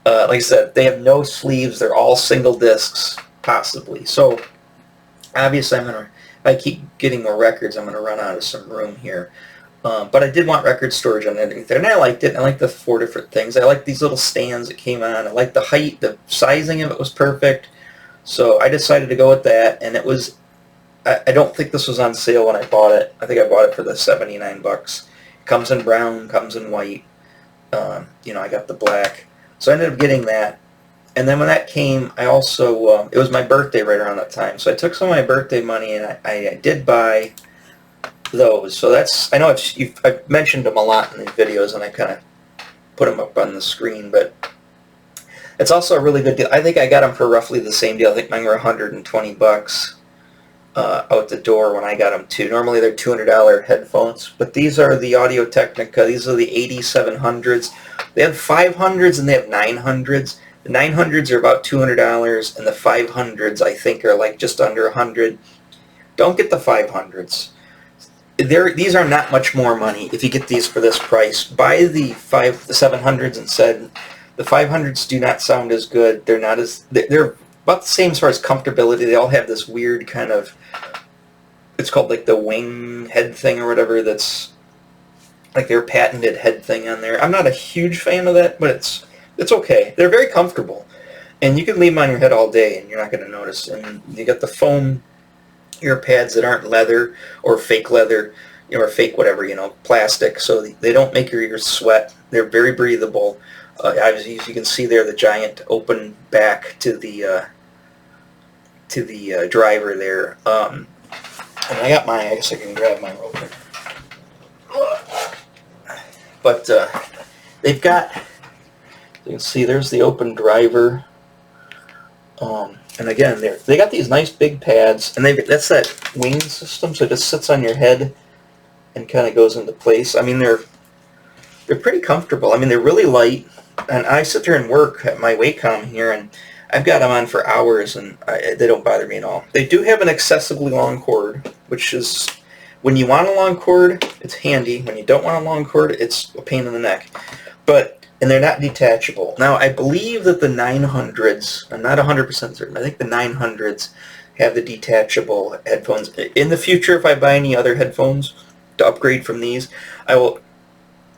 Like I said, they have no sleeves. They're all single discs, possibly. So, obviously, if I keep getting more records, I'm going to run out of some room here. But I did want record storage underneath there, and I liked it. I liked the 4 different things. I liked these little stands that came on. I liked the height. The sizing of it was perfect. So I decided to go with that, and it was, I don't think this was on sale when I bought it. I think I bought it for the $79. Comes in brown, comes in white. I got the black. So I ended up getting that. And then when that came, I also, it was my birthday right around that time. So I took some of my birthday money, and I did buy those. So that's, I know I've mentioned them a lot in these videos, and I kind of put them up on the screen, but it's also a really good deal. I think I got them for roughly the same deal. I think mine were $120 out the door when I got them too. Normally they're $200 headphones, but these are the Audio-Technica. These are the 8700s. They have 500s and they have 900s. The 900s are about $200, and the 500s I think are like just under $100. Don't get the 500s. These are not much more money if you get these for this price. Buy the 700s instead. The 500s do not sound as good. They're about the same as far as comfortability. They all have this weird kind of, it's called like the wing head thing or whatever, that's like their patented head thing on there. I'm not a huge fan of that, but it's okay. They're very comfortable, and you can leave them on your head all day and you're not going to notice. And you got the foam ear pads that aren't leather or fake leather, or fake whatever, plastic, so they don't make your ears sweat. They're very breathable. As you can see there, the giant open back to the driver there. And I got mine. I guess I can grab mine real quick. But they've got, you can see there's the open driver. And again, they got these nice big pads, and that's that wing system, so it just sits on your head and kind of goes into place. I mean, they're pretty comfortable. I mean, they're really light. And I sit there and work at my Wacom here, and I've got them on for hours, and they don't bother me at all. They do have an excessively long cord, which is, when you want a long cord, it's handy. When you don't want a long cord, it's a pain in the neck. And they're not detachable. Now, I believe that the 900s, I'm not 100% certain, I think the 900s have the detachable headphones. In the future, if I buy any other headphones to upgrade from these, I will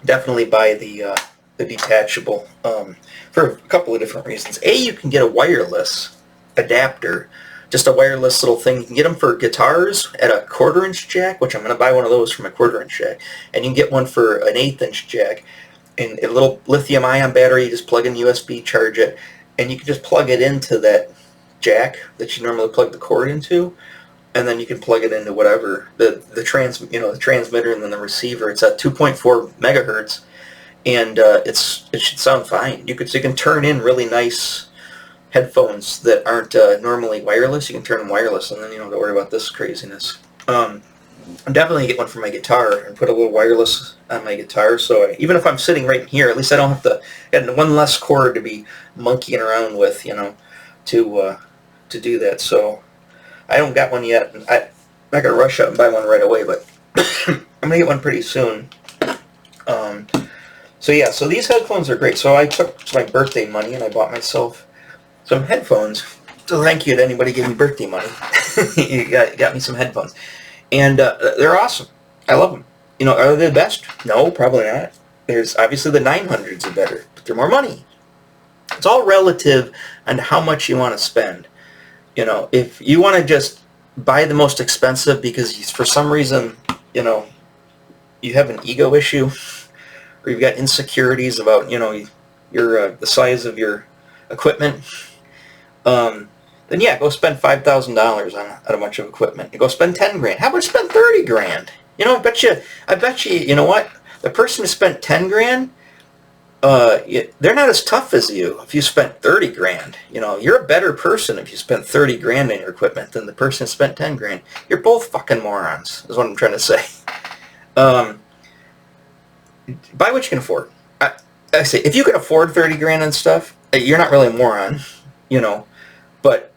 definitely buy the detachable for a couple of different reasons. A, you can get a wireless adapter, just a wireless little thing. You can get them for guitars at a 1/4-inch jack, which I'm going to buy one of those from a 1/4-inch jack, and you can get one for an 1/8-inch jack. And a little lithium-ion battery, you just plug in USB, charge it, and you can just plug it into that jack that you normally plug the cord into, and then you can plug it into whatever the transmitter and then the receiver. It's at 2.4 megahertz. And it should sound fine. You can turn in really nice headphones that aren't normally wireless. You can turn them wireless, and then you don't have to worry about this craziness. I'm definitely get one for my guitar and put a little wireless on my guitar. So even if I'm sitting right here, at least I don't have to get one less cord to be monkeying around with, to do that. So I don't got one yet. I'm not gonna rush out and buy one right away, but I'm gonna get one pretty soon. So yeah, so these headphones are great. So I took my birthday money and I bought myself some headphones. So thank you to anybody who gave me birthday money. You got me some headphones. And they're awesome. I love them. Are they the best? No, probably not. There's obviously the 900s are better, but they're more money. It's all relative on how much you want to spend. If you want to just buy the most expensive because for some reason, you have an ego issue, or you've got insecurities about, your the size of your equipment, then yeah, go spend $5,000 on a bunch of equipment. You go spend 10 grand. How about spend 30 grand? I bet you, you know what? The person who spent 10 grand, they're not as tough as you if you spent 30 grand. You're a better person if you spent 30 grand on your equipment than the person who spent 10 grand. You're both fucking morons, is what I'm trying to say. buy what you can afford. I say, if you can afford 30 grand on stuff, you're not really a moron, you know. But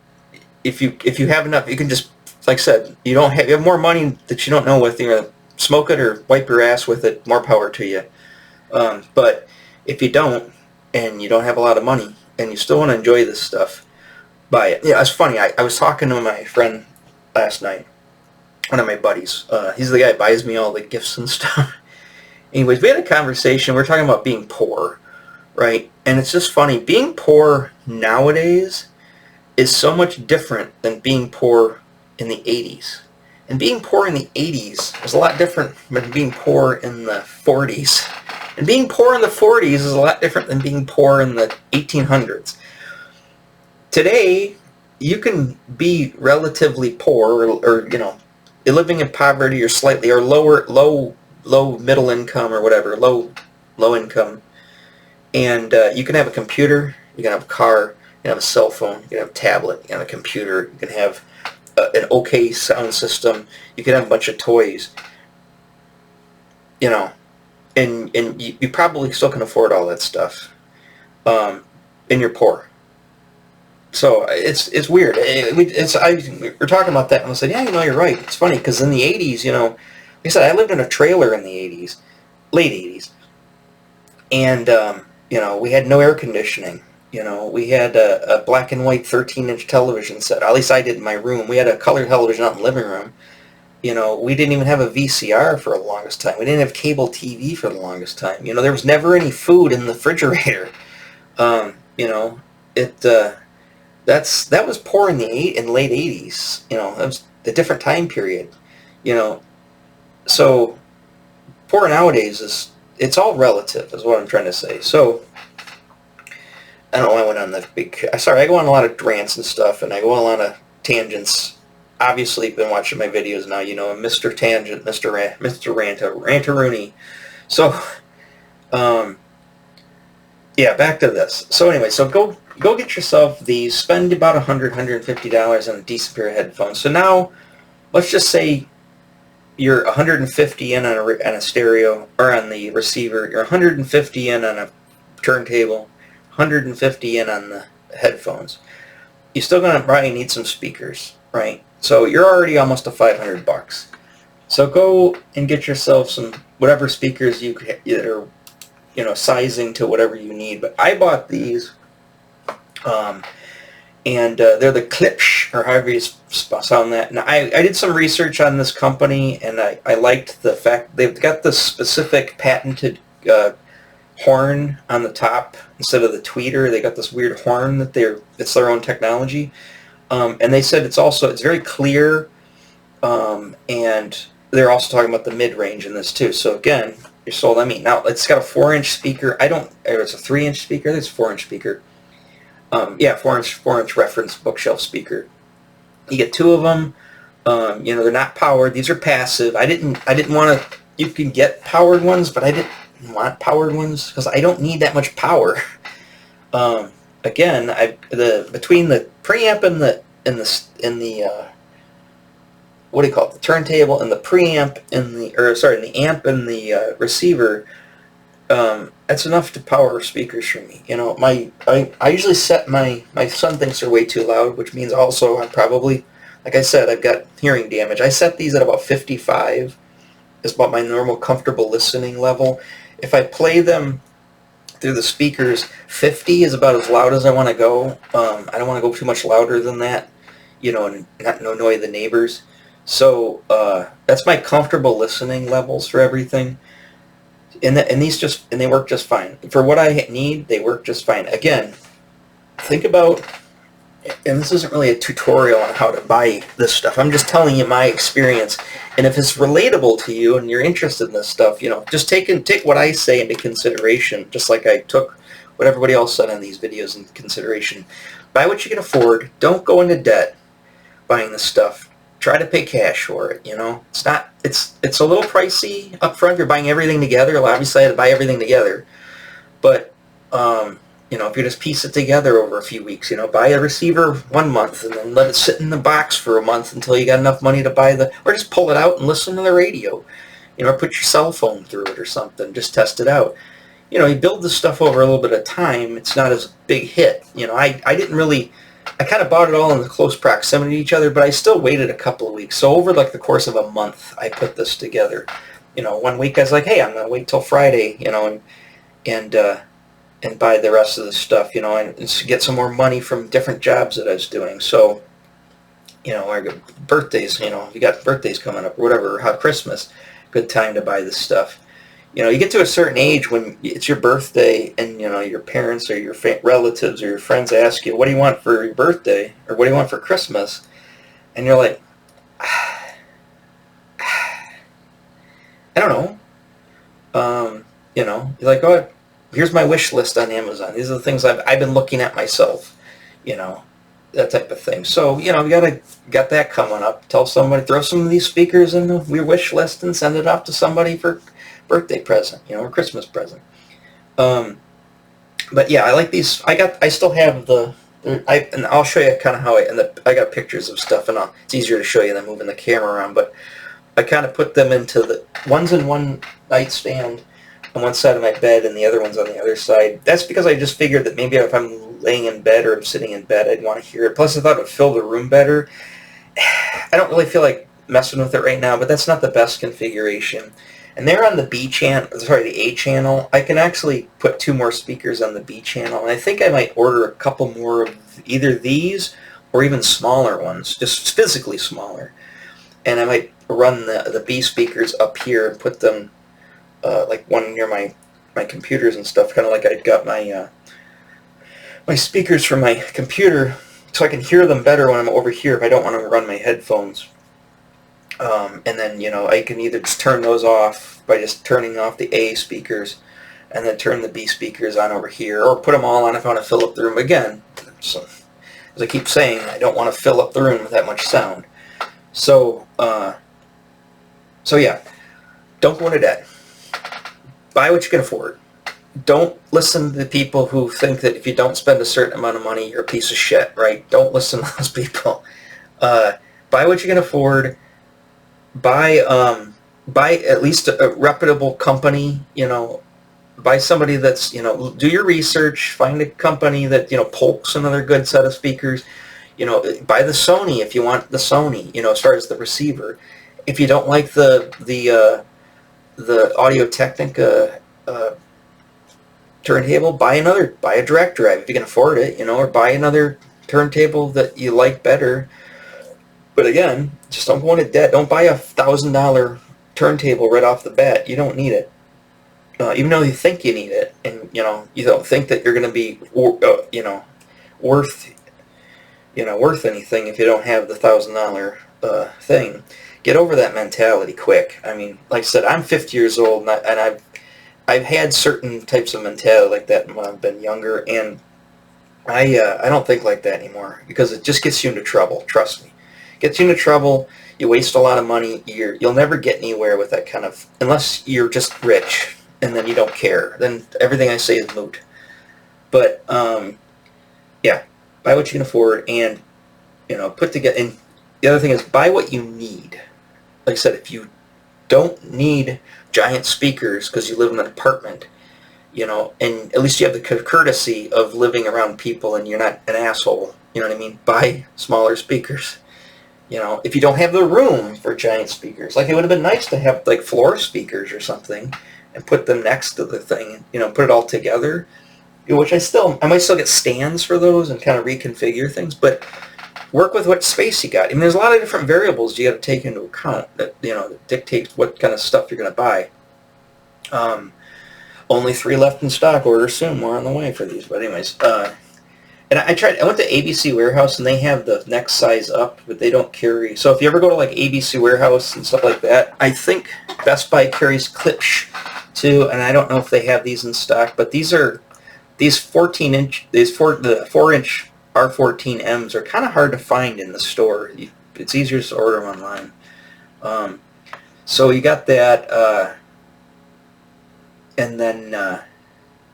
if you have enough, you can just, like I said, you have more money that you don't know with, you know, smoke it or wipe your ass with it. More power to you. But if you don't, and you don't have a lot of money, and you still want to enjoy this stuff, buy it. Yeah, it's funny. I was talking to my friend last night, one of my buddies. He's the guy that buys me all the gifts and stuff. Anyways, we had a conversation. We're talking about being poor, right? And it's just funny. Being poor nowadays is so much different than being poor in the 80s. And being poor in the 80s is a lot different than being poor in the 40s. And being poor in the 40s is a lot different than being poor in the 1800s. Today, you can be relatively poor, or you know, living in poverty or slightly, or low middle income or whatever, low income, and you can have a computer, you can have a car, you can have a cell phone, you can have a tablet, you can have a computer, you can have an okay sound system, you can have a bunch of toys, you know, and you probably still can afford all that stuff, and you're poor. So it's weird. We're talking about that, and I said, yeah, you know, you're right. It's funny because in the 80s, you know, like I said, I lived in a trailer in the 80s, late 80s, and you know, we had no air conditioning. You know, we had a black and white 13-inch television set. At least I did in my room. We had a color television out in the living room. You know, we didn't even have a VCR for the longest time. We didn't have cable TV for the longest time. You know, there was never any food in the refrigerator. You know, that was poor in in late 80s. You know, that was a different time period. You know, so poor nowadays it's all relative, is what I'm trying to say. So I don't know why I went on that big. Sorry, I go on a lot of rants and stuff, and I go on a lot of tangents. Obviously, you've been watching my videos now. You know, I'm Mr. Tangent, Mr. Rantaroonie. So, yeah, back to this. So anyway, so go get yourself these. Spend about $150 on a decent pair of headphones. So now, let's just say you're 150 in on a stereo, or on the receiver. You're 150 in on a turntable. 150 in on the headphones. You're still going to probably need some speakers, right? So you're already almost to $500. So go and get yourself some whatever speakers that are, you know, sizing to whatever you need. But I bought these, and they're the Klipsch, or however you sound that. And I did some research on this company, and I liked the fact they've got this specific patented horn on the top instead of the tweeter. They got this weird horn that it's their own technology, and they said it's very clear, and they're also talking about the mid-range in this too. So again, you're sold on me. Now it's got a 4-inch speaker. It's a 3-inch speaker. I think it's a 4-inch speaker. Yeah, 4-inch reference bookshelf speaker. You get 2 of them. You know, they're not powered. These are passive. I didn't want to. You can get powered ones, but I didn't want powered ones because I don't need that much power. Again, between the preamp and the what do you call it? The turntable and the preamp and the amp and the receiver. That's enough to power speakers for me. You know, I usually set my son thinks they're way too loud, which means also I'm probably, like I said, I've got hearing damage. I set these at about 55. Is about my normal comfortable listening level. If I play them through the speakers, 50 is about as loud as I want to go. I don't want to go too much louder than that, you know, and not annoy the neighbors. So that's my comfortable listening levels for everything. And they work just fine. For what I need, they work just fine. Again, think about, and this isn't really a tutorial on how to buy this stuff. I'm just telling you my experience. And if it's relatable to you and you're interested in this stuff, you know, just take what I say into consideration, just like I took what everybody else said in these videos into consideration. Buy what you can afford. Don't go into debt buying this stuff. Try to pay cash for it, you know. It's a little pricey up front if you're buying everything together. Well, obviously I had to buy everything together. But you know, if you just piece it together over a few weeks, you know, buy a receiver 1 month and then let it sit in the box for a month until you got enough money to buy or just pull it out and listen to the radio. or put your cell phone through it or something. Just test it out. You build this stuff over a little bit of time. It's not as big hit. I didn't really, I kind of bought it all in close proximity to each other, but I still waited a couple of weeks. So over like the course of a month, I put this together. 1 week I was like, hey, I'm gonna wait till Friday, and buy the rest of the stuff, and get some more money from different jobs that I was doing. So, I got birthdays, you got birthdays coming up or whatever, or Christmas, good time to buy this stuff. You get to a certain age when it's your birthday and, your parents or your relatives or your friends ask you, what do you want for your birthday? Or what do you want for Christmas? And you're like, I don't know. You're like, oh, here's my wish list on Amazon. These are the things I've been looking at myself, that type of thing. So, you got that coming up. Tell somebody, throw some of these speakers in your wish list and send it off to somebody for birthday present, or Christmas present. But yeah, I like these. I still have and I'll show you kind of how I got pictures of stuff, and it's easier to show you than moving the camera around, but I kind of put them into one's in one nightstand on one side of my bed and the other one's on the other side. That's because I just figured that maybe if I'm laying in bed or I'm sitting in bed, I'd want to hear it. Plus I thought it would fill the room better. I don't really feel like messing with it right now, but that's not the best configuration. And they're on the the A channel. I can actually put 2 more speakers on the B channel, and I think I might order a couple more of either these or even smaller ones, just physically smaller. And I might run the B speakers up here and put them like one near my computers and stuff, kind of like I'd got my my speakers from my computer, so I can hear them better when I'm over here if I don't want to run my headphones. And then, I can either just turn those off by just turning off the A speakers and then turn the B speakers on over here, or put them all on if I want to fill up the room again. So, as I keep saying, I don't want to fill up the room with that much sound. So, yeah, don't go into debt. Buy what you can afford. Don't listen to the people who think that if you don't spend a certain amount of money, you're a piece of shit, right? Don't listen to those people. Buy what you can afford. Buy at least a reputable company, buy somebody that's, do your research, find a company that, Polk's another good set of speakers, buy the Sony if you want the Sony, as far as the receiver. If you don't like the Audio-Technica turntable, buy a direct drive if you can afford it, or buy another turntable that you like better. But again, just don't go into debt. Don't buy a $1,000 turntable right off the bat. You don't need it. Even though you think you need it, and you don't think that you're going to be worth anything if you don't have the $1,000 thing. Get over that mentality quick. I mean, like I said, I'm 50 years old, and I've had certain types of mentality like that when I've been younger, and I don't think like that anymore, because it just gets you into trouble. Trust me. Gets you into trouble, you waste a lot of money, you'll never get anywhere with that kind of, unless you're just rich, and then you don't care. Then everything I say is moot. But, yeah, buy what you can afford, and, put together, and the other thing is, buy what you need. Like I said, if you don't need giant speakers because you live in an apartment, and at least you have the courtesy of living around people and you're not an asshole, you know what I mean? Buy smaller speakers. If you don't have the room for giant speakers, like it would have been nice to have like floor speakers or something and put them next to the thing, put it all together, which I might still get stands for those and kind of reconfigure things, but work with what space you got. I mean, there's a lot of different variables you got to take into account that, that dictates what kind of stuff you're going to buy. Only 3 left in stock. Order soon. More on the way for these. But anyways, and I went to ABC Warehouse, and they have the next size up, but they don't carry. So if you ever go to like ABC Warehouse and stuff like that, I think Best Buy carries Klipsch too, and I don't know if they have these in stock, but these 14-inch, the 4-inch R14Ms are kind of hard to find in the store. It's easier to order them online. So you got that, and then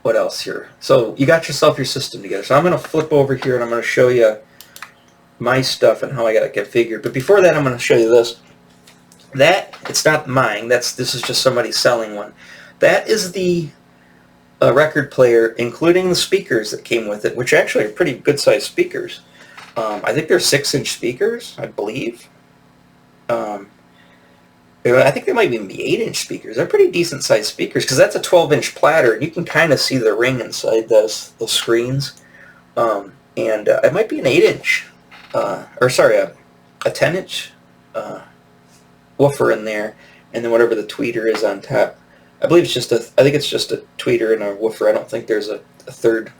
what else here? So you got yourself your system together. So I'm going to flip over here and I'm going to show you my stuff and how I got it configured. But before that, I'm going to show you this. That, it's not mine. This is just somebody selling one. That is the record player, including the speakers that came with it, which actually are pretty good-sized speakers. I think they're 6-inch speakers, I believe. I think they might even be 8-inch speakers. They're pretty decent-sized speakers, because that's a 12-inch platter, and you can kind of see the ring inside those screens. It might be an 8-inch, a 10-inch woofer in there, and then whatever the tweeter is on top. I think it's just a tweeter and a woofer. I don't think there's a third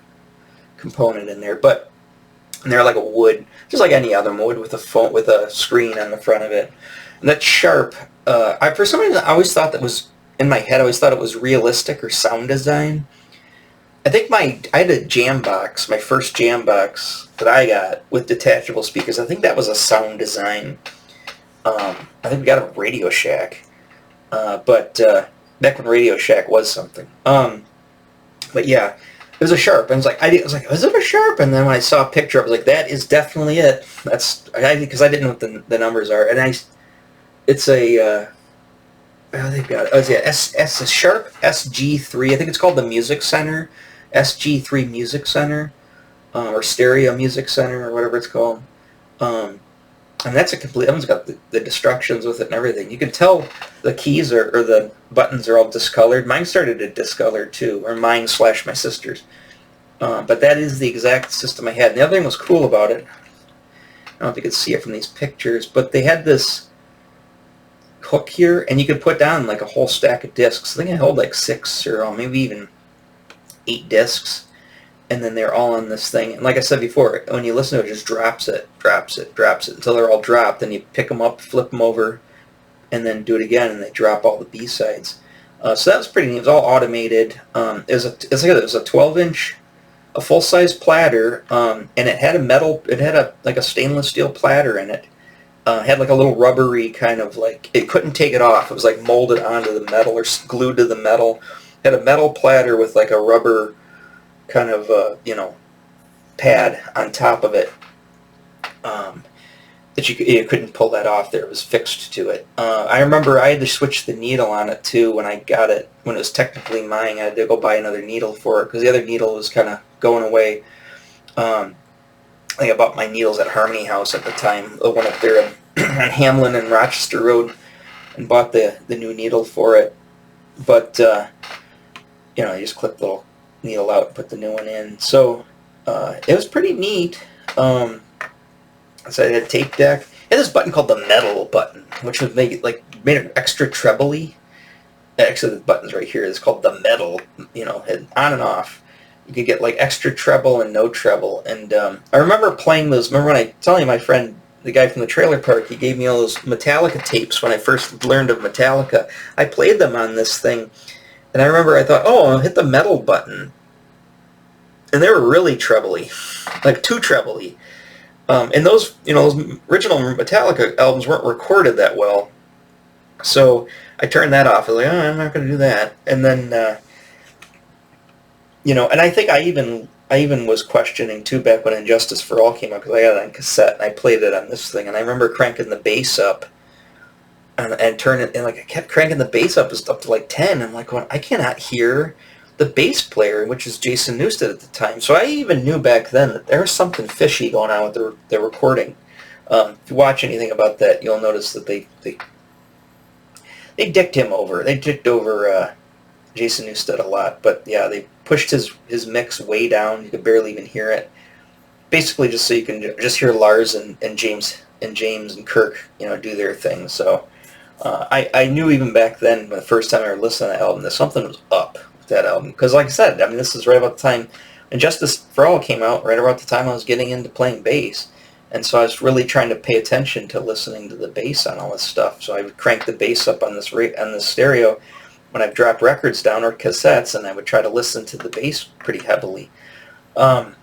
component in there, but they're like a wood, just like any other wood with a screen on the front of it. And that Sharp, for some reason I always thought that was, in my head, I always thought it was realistic or sound design. I think I had a jam box, my first jam box that I got with detachable speakers. I think that was a sound design. I think we got a Radio Shack, but back when Radio Shack was something. But yeah, it was a Sharp. I was like, is it a Sharp? And then when I saw a picture, I was like, that is definitely it. Because I didn't know what the numbers are, and it's a. They've got a Sharp SG3. I think it's called the Music Center, SG3 Music Center, or Stereo Music Center, or whatever it's called. And that's that one's got the destructions with it and everything. You can tell the keys or the buttons are all discolored. Mine started to discolor too, or mine / my sister's. But that is the exact system I had. And the other thing was cool about it, I don't know if you could see it from these pictures, but they had this hook here, and you could put down like a whole stack of discs. I think I held like 6 or maybe even 8 discs. And then they're all on this thing. And like I said before, when you listen to it, it just drops it until they're all dropped. Then you pick them up, flip them over, and then do it again, and they drop all the B-sides. So that was pretty neat. It was all automated. It was a 12-inch, a full-size platter, and it had a stainless steel platter in it. It had like a little rubbery kind of like, it couldn't take it off. It was like molded onto the metal or glued to the metal. It had a metal platter with like a rubber kind of pad on top of it, that you couldn't pull that off there. It was fixed to it. I remember I had to switch the needle on it too when I got it, when it was technically mine. I had to go buy another needle for it because the other needle was kind of going away. I think I bought my needles at Harmony House at the time, the one up there on Hamlin and Rochester Road, and bought the new needle for it. But you just clip the little needle out and put the new one in. So it was pretty neat. So I had a tape deck. It had this button called the metal button, which would made it extra trebly. Actually, the button's right here. It's called the metal, and on and off. You could get like extra treble and no treble. And I remember playing those. Remember when I telling you my friend, the guy from the trailer park, he gave me all those Metallica tapes when I first learned of Metallica. I played them on this thing. And I remember I thought, I'll hit the metal button. And they were really trebly, like too trebly. And those original Metallica albums weren't recorded that well. So I turned that off. I was like, I'm not going to do that. And then, and I think I even was questioning too back when Injustice for All came out, because I got it on cassette and I played it on this thing. And I remember cranking the bass up. And turn it, and I kept cranking the bass up to like 10. I'm like, I cannot hear the bass player, which is Jason Newsted at the time. So I even knew back then that there was something fishy going on with their recording. If you watch anything about that, you'll notice that they dicked him over. They dicked over Jason Newsted a lot. But yeah, they pushed his mix way down. You could barely even hear it. Basically, just so you can just hear Lars and James and Kirk, do their thing. So. I knew even back then, the first time I ever listened to that album, that something was up with that album. Because like I said, this is right about the time Injustice for All came out, right about the time I was getting into playing bass. And so I was really trying to pay attention to listening to the bass on all this stuff. So I would crank the bass up on this stereo when I've dropped records down or cassettes, and I would try to listen to the bass pretty heavily. So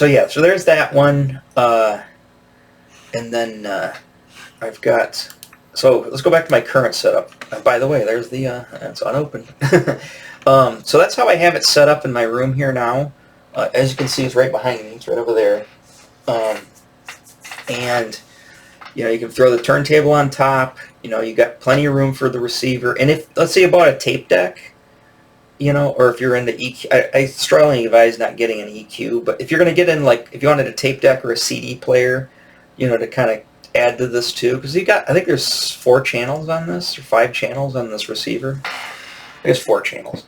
there's that one. And then I've got... So let's go back to my current setup. By the way, there's it's unopened. So that's how I have it set up in my room here now. As you can see, it's right behind me. It's right over there. And You know, you can throw the turntable on top. You know, you got plenty of room for the receiver. And if, let's say you bought a tape deck, you know, or if you're into EQ, I strongly advise not getting an EQ, but if you're going to get in, like, if you wanted a tape deck or a CD player, you know, to kind of add to this too, because you got, I think there's 4 channels on this, or 5 channels on this receiver. I guess 4 channels.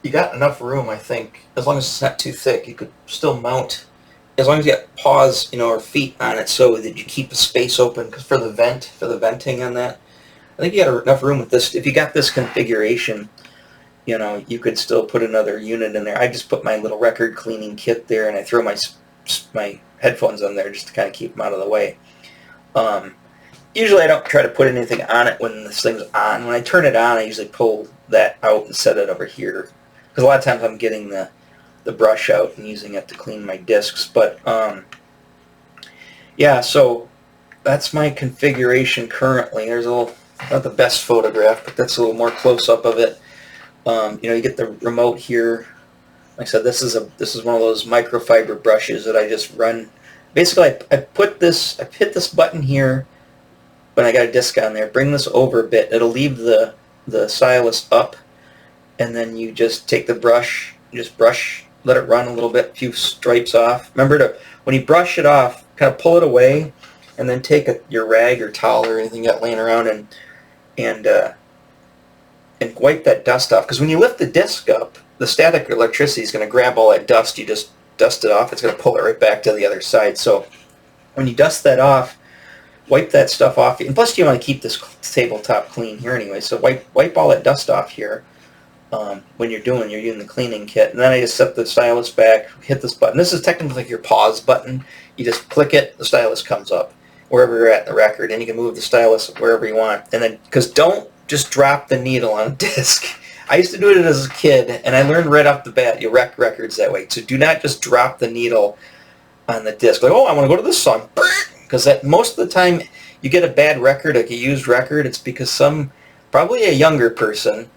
You got enough room, I think, as long as it's not too thick. You could still mount, as long as you got paws, you know, or feet on it, so that you keep a space open. Because for the venting on that, I think you got enough room with this. If you got this configuration, you know, you could still put another unit in there. I just put my little record cleaning kit there, and I throw my headphones on there just to kind of keep them out of the way. Usually I don't try to put anything on it when this thing's on. When I turn it on, I usually pull that out and set it over here. Because a lot of times I'm getting the brush out and using it to clean my discs. But, yeah, so that's my configuration currently. There's a little, not the best photograph, but that's a little more close-up of it. You know, you get the remote here. Like I said, this is one of those microfiber brushes that I just run. Basically, I hit this button here when I got a disc on there. Bring this over a bit. It'll leave the stylus up, and then you just take the brush, let it run a little bit, a few stripes off. Remember to, when you brush it off, kind of pull it away, and then take your rag or towel or anything you got laying around and wipe that dust off. Because when you lift the disc up, the static electricity is going to grab all that dust. You just dust it off. It's going to pull it right back to the other side. So when you dust that off, wipe that stuff off. And plus, you want to keep this tabletop clean here anyway. So wipe all that dust off here when you're using the cleaning kit. And then I just set the stylus back, hit this button. This is technically like your pause button. You just click it, the stylus comes up wherever you're at in the record, and you can move the stylus wherever you want. And then, because don't just drop the needle on a disc. I used to do it as a kid, and I learned right off the bat, you wreck records that way. So do not just drop the needle on the disc. Like, oh, I want to go to this song. Because that most of the time you get a bad record, like a used record, it's because probably a younger person,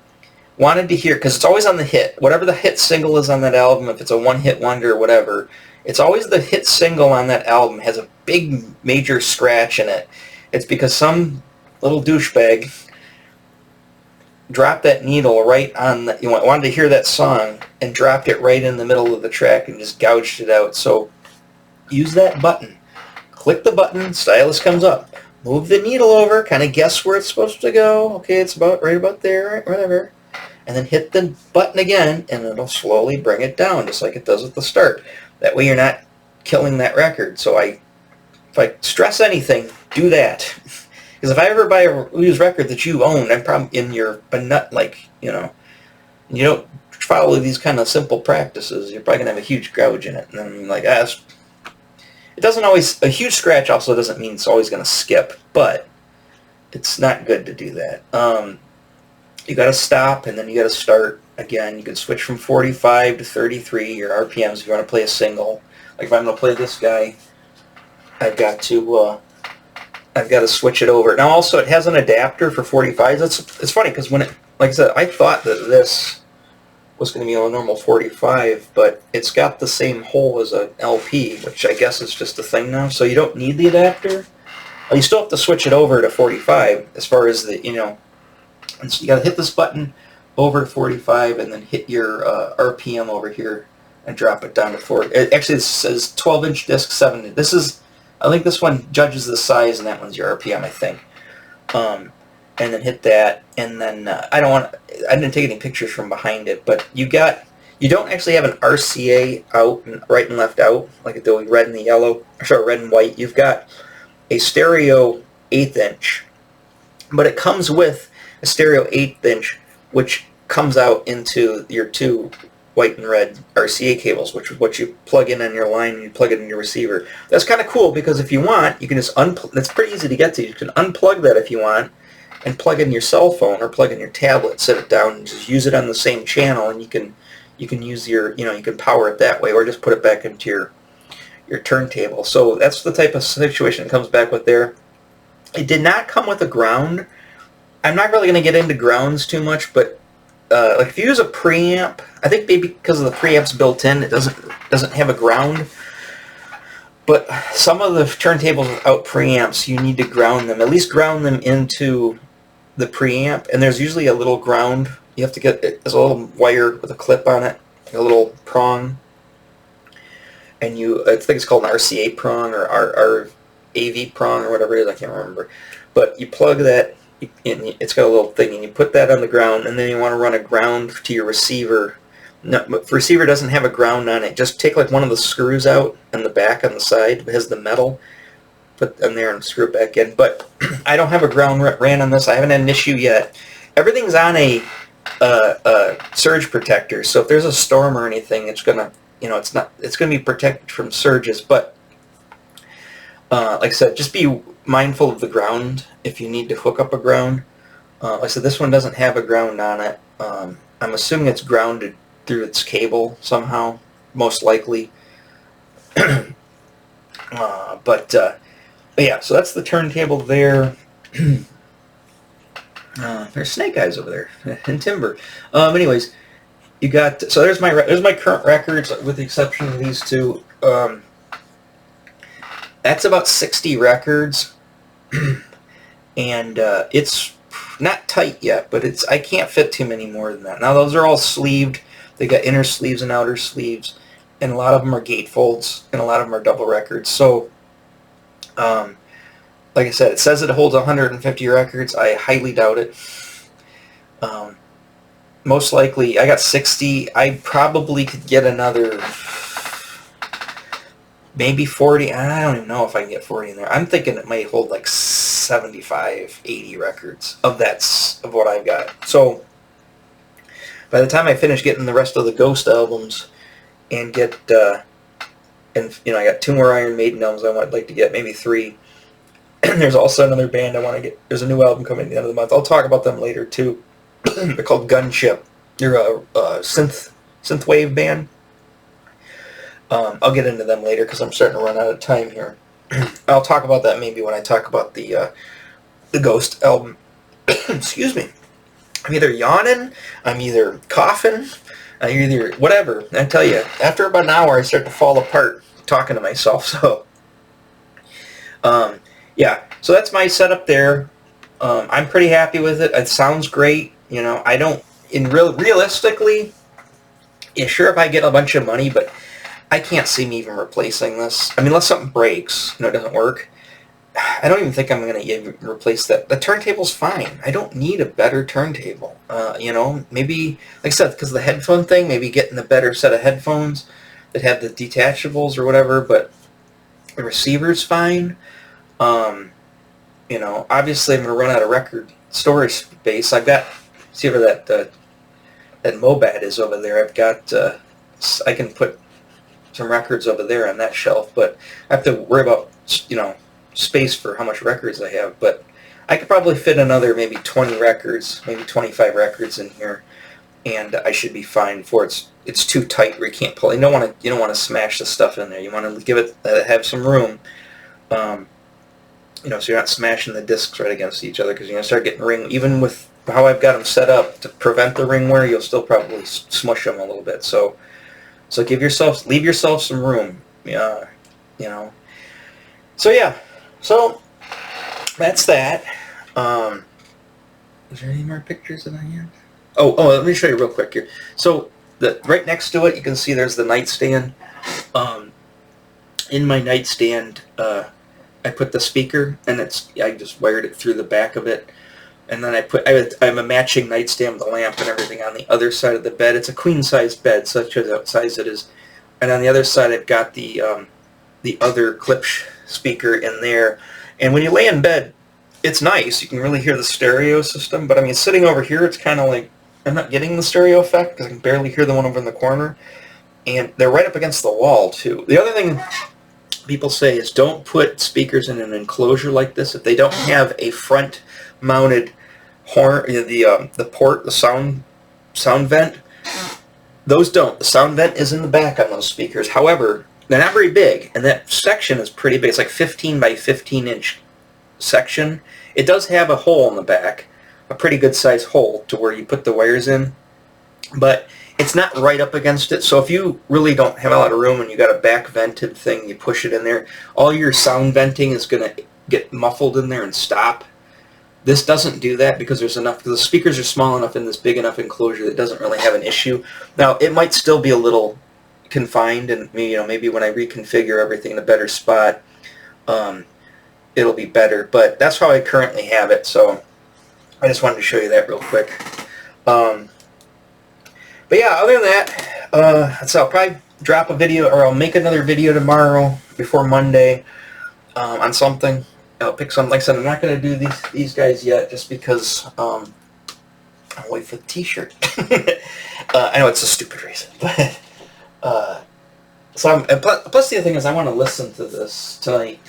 wanted to hear, because it's always on the hit. Whatever the hit single is on that album, if it's a one-hit wonder or whatever, it's always the hit single on that album has a big major scratch in it. It's because some little douchebag dropped that needle right on you wanted to hear that song and dropped it right in the middle of the track and just gouged it out. So use that button. Click the button, stylus comes up. Move the needle over, kind of guess where it's supposed to go. Okay, it's right about there, whatever. And then hit the button again, and it'll slowly bring it down, just like it does at the start. That way you're not killing that record. So if I stress anything, do that. Because if I ever buy a used record that you own, I'm probably in your nut, like, you know, and you don't follow these kind of simple practices, you're probably going to have a huge gouge in it. And then I'm like, it doesn't always, a huge scratch also doesn't mean it's always going to skip, but it's not good to do that. You got to stop, and then you got to start again. You can switch from 45 to 33, your RPMs, if you want to play a single. Like if I'm going to play this guy, I've got to switch it over. Now also it has an adapter for 45s. It's funny because like I said, I thought that this was going to be a normal 45, but it's got the same hole as an LP, which I guess is just a thing now. So you don't need the adapter. You still have to switch it over to 45 as far as the, you know, and so you got to hit this button over to 45 and then hit your RPM over here and drop it down to 40. Actually, it says 12-inch disc, 7. This is, I think this one judges the size, and that one's your RPM, I think. And then hit that, and then I didn't take any pictures from behind it, but you don't actually have an RCA out, and right and left out, like the red and the yellow, sorry, red and white. You've got a stereo 1/8 inch, but it comes with a stereo 1/8 inch, which comes out into your 2 white and red RCA cables, which is what you plug in on your line and you plug it in your receiver. That's kind of cool because if you want, you can just it's pretty easy to get to. You can unplug that if you want and plug in your cell phone or plug in your tablet, set it down, and just use it on the same channel, and you can use your, you know, you can power it that way, or just put it back into your turntable. So that's the type of situation it comes back with there. It did not come with a ground. I'm not really going to get into grounds too much, but like if you use a preamp, I think maybe because of the preamp's built in, it doesn't have a ground. But some of the turntables without preamps, you need to ground them, at least ground them into the preamp, and there's usually a little ground. You have to get, there's a little wire with a clip on it, a little prong, and I think it's called an RCA prong or AV prong or whatever it is, I can't remember. But you plug that in, it's got a little thing, and you put that on the ground, and then you want to run a ground to your receiver. No, if the receiver doesn't have a ground on it, just take like one of the screws out on the back on the side, it has the metal, put them there and screw it back in. But I don't have a ground ran on this. I haven't had an issue yet. Everything's on a surge protector, so if there's a storm or anything, it's gonna, it's gonna be protected from surges. But like I said, just be mindful of the ground if you need to hook up a ground. Like I said, this one doesn't have a ground on it. I'm assuming it's grounded through its cable somehow, most likely. But yeah, so that's the turntable there. There's Snake Eyes over there and Timber. Anyways, you got, so there's my current records with the exception of these two. That's about 60 records, and it's not tight yet, but I can't fit too many more than that. Now those are all sleeved. They got inner sleeves and outer sleeves, and a lot of them are gatefolds, and a lot of them are double records. So, like I said, it says it holds 150 records. I highly doubt it. Most likely, I got 60. I probably could get another, maybe 40. I don't even know if I can get 40 in there. I'm thinking it might hold like 75, 80 records of what I've got. So by the time I finish getting the rest of the Ghost albums and get, I got 2 more Iron Maiden albums I'd like to get, maybe 3. And there's also another band I want to get. There's a new album coming at the end of the month. I'll talk about them later too. They're called Gunship. They're a synthwave band. I'll get into them later because I'm starting to run out of time here. I'll talk about that maybe when I talk about the Ghost album. Excuse me. I'm either yawning, I'm either coughing, I'm either whatever. I tell you, after about an hour, I start to fall apart talking to myself. So, yeah. So that's my setup there. I'm pretty happy with it. It sounds great. I don't, realistically, yeah, sure, if I get a bunch of money, but I can't see me even replacing this. I mean, unless something breaks, it doesn't work. I don't even think I'm going to even replace that. The turntable's fine. I don't need a better turntable. Maybe, like I said, because of the headphone thing, maybe getting a better set of headphones that have the detachables or whatever, but the receiver's fine. Obviously I'm going to run out of record storage space. I've got, see where that Mobat is over there. I've got, I can put some records over there on that shelf, but I have to worry about, space for how much records I have. But I could probably fit another maybe 20 records, maybe 25 records in here, and I should be fine for it's too tight where you can't pull. You don't want to smash the stuff in there. You want to give it have some room. So you're not smashing the discs right against each other, because you're going to start getting ring. Even with how I've got them set up to prevent the ring wear, you'll still probably smush them a little bit. So leave yourself some room. So yeah, so that's that. Is there any more pictures that I have? Oh, let me show you real quick here. So right next to it, you can see there's the nightstand. In my nightstand, I put the speaker, and I just wired it through the back of it, and then I have a matching nightstand with a lamp and everything on the other side of the bed. It's a queen size bed, such as what size it is, and on the other side I've got the other clip speaker in there. And when you lay in bed, it's nice. You can really hear the stereo system, but I mean, sitting over here, it's kind of like I'm not getting the stereo effect because I can barely hear the one over in the corner, and they're right up against the wall too. The other thing people say is don't put speakers in an enclosure like this if they don't have a front mounted horn, the port, the sound vent. Those don't. The sound vent is in the back on those speakers. However, they're not very big, and that section is pretty big. It's like 15 by 15 inch section. It does have a hole in the back, a pretty good size hole to where you put the wires in, but it's not right up against it. So if you really don't have a lot of room and you got a back vented thing, you push it in there, all your sound venting is going to get muffled in there and stop. This doesn't do that because there's enough, because the speakers are small enough in this big enough enclosure that it doesn't really have an issue. Now, it might still be a little confined, and maybe when I reconfigure everything in a better spot, it'll be better. But that's how I currently have it, so I just wanted to show you that real quick. But yeah, other than that, so I'll probably drop a video, or I'll make another video tomorrow before Monday on something. I'll pick something. Like I said, I'm not going to do these guys yet, just because I'll wait for the T-shirt. I know it's a stupid reason, but plus the other thing is I want to listen to this tonight.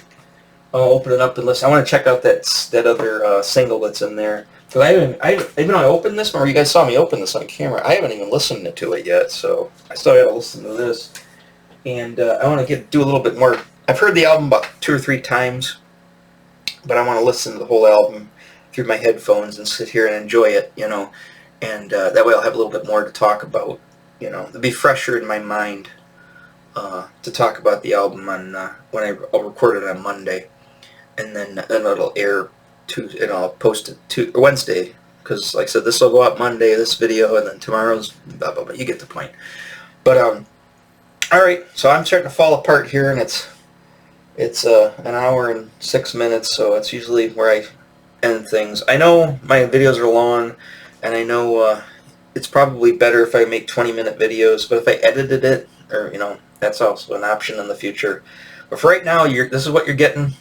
I'll open it up and listen. I want to check out that other single that's in there. Because even though I opened this one, or you guys saw me open this on camera, I haven't even listened to it yet, so I still got to listen to this. And I want to do a little bit more. I've heard the album about 2 or 3 times, but I want to listen to the whole album through my headphones and sit here and enjoy it, and that way I'll have a little bit more to talk about, it'll be fresher in my mind to talk about the album on when I'll record it on Monday, and then it'll air Tuesday, and I'll post it Wednesday, because like I said, this will go out Monday, this video, and then tomorrow's blah blah blah. You get the point. But all right, so I'm starting to fall apart here, and it's an hour and 6 minutes, so it's usually where I end things. I know my videos are long, and I know it's probably better if I make 20-minute videos, but if I edited it, or that's also an option in the future. But for right now, this is what you're getting.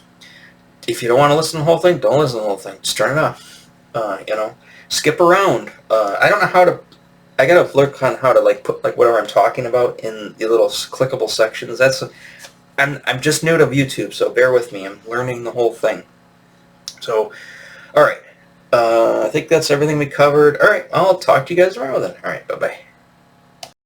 If you don't want to listen to the whole thing, don't listen to the whole thing. Just turn it off. Skip around. I don't know how to. I gotta look on how to put whatever I'm talking about in the little clickable sections. I'm just new to YouTube, so bear with me. I'm learning the whole thing. So, all right. I think that's everything we covered. All right. I'll talk to you guys tomorrow then. All right. Bye bye.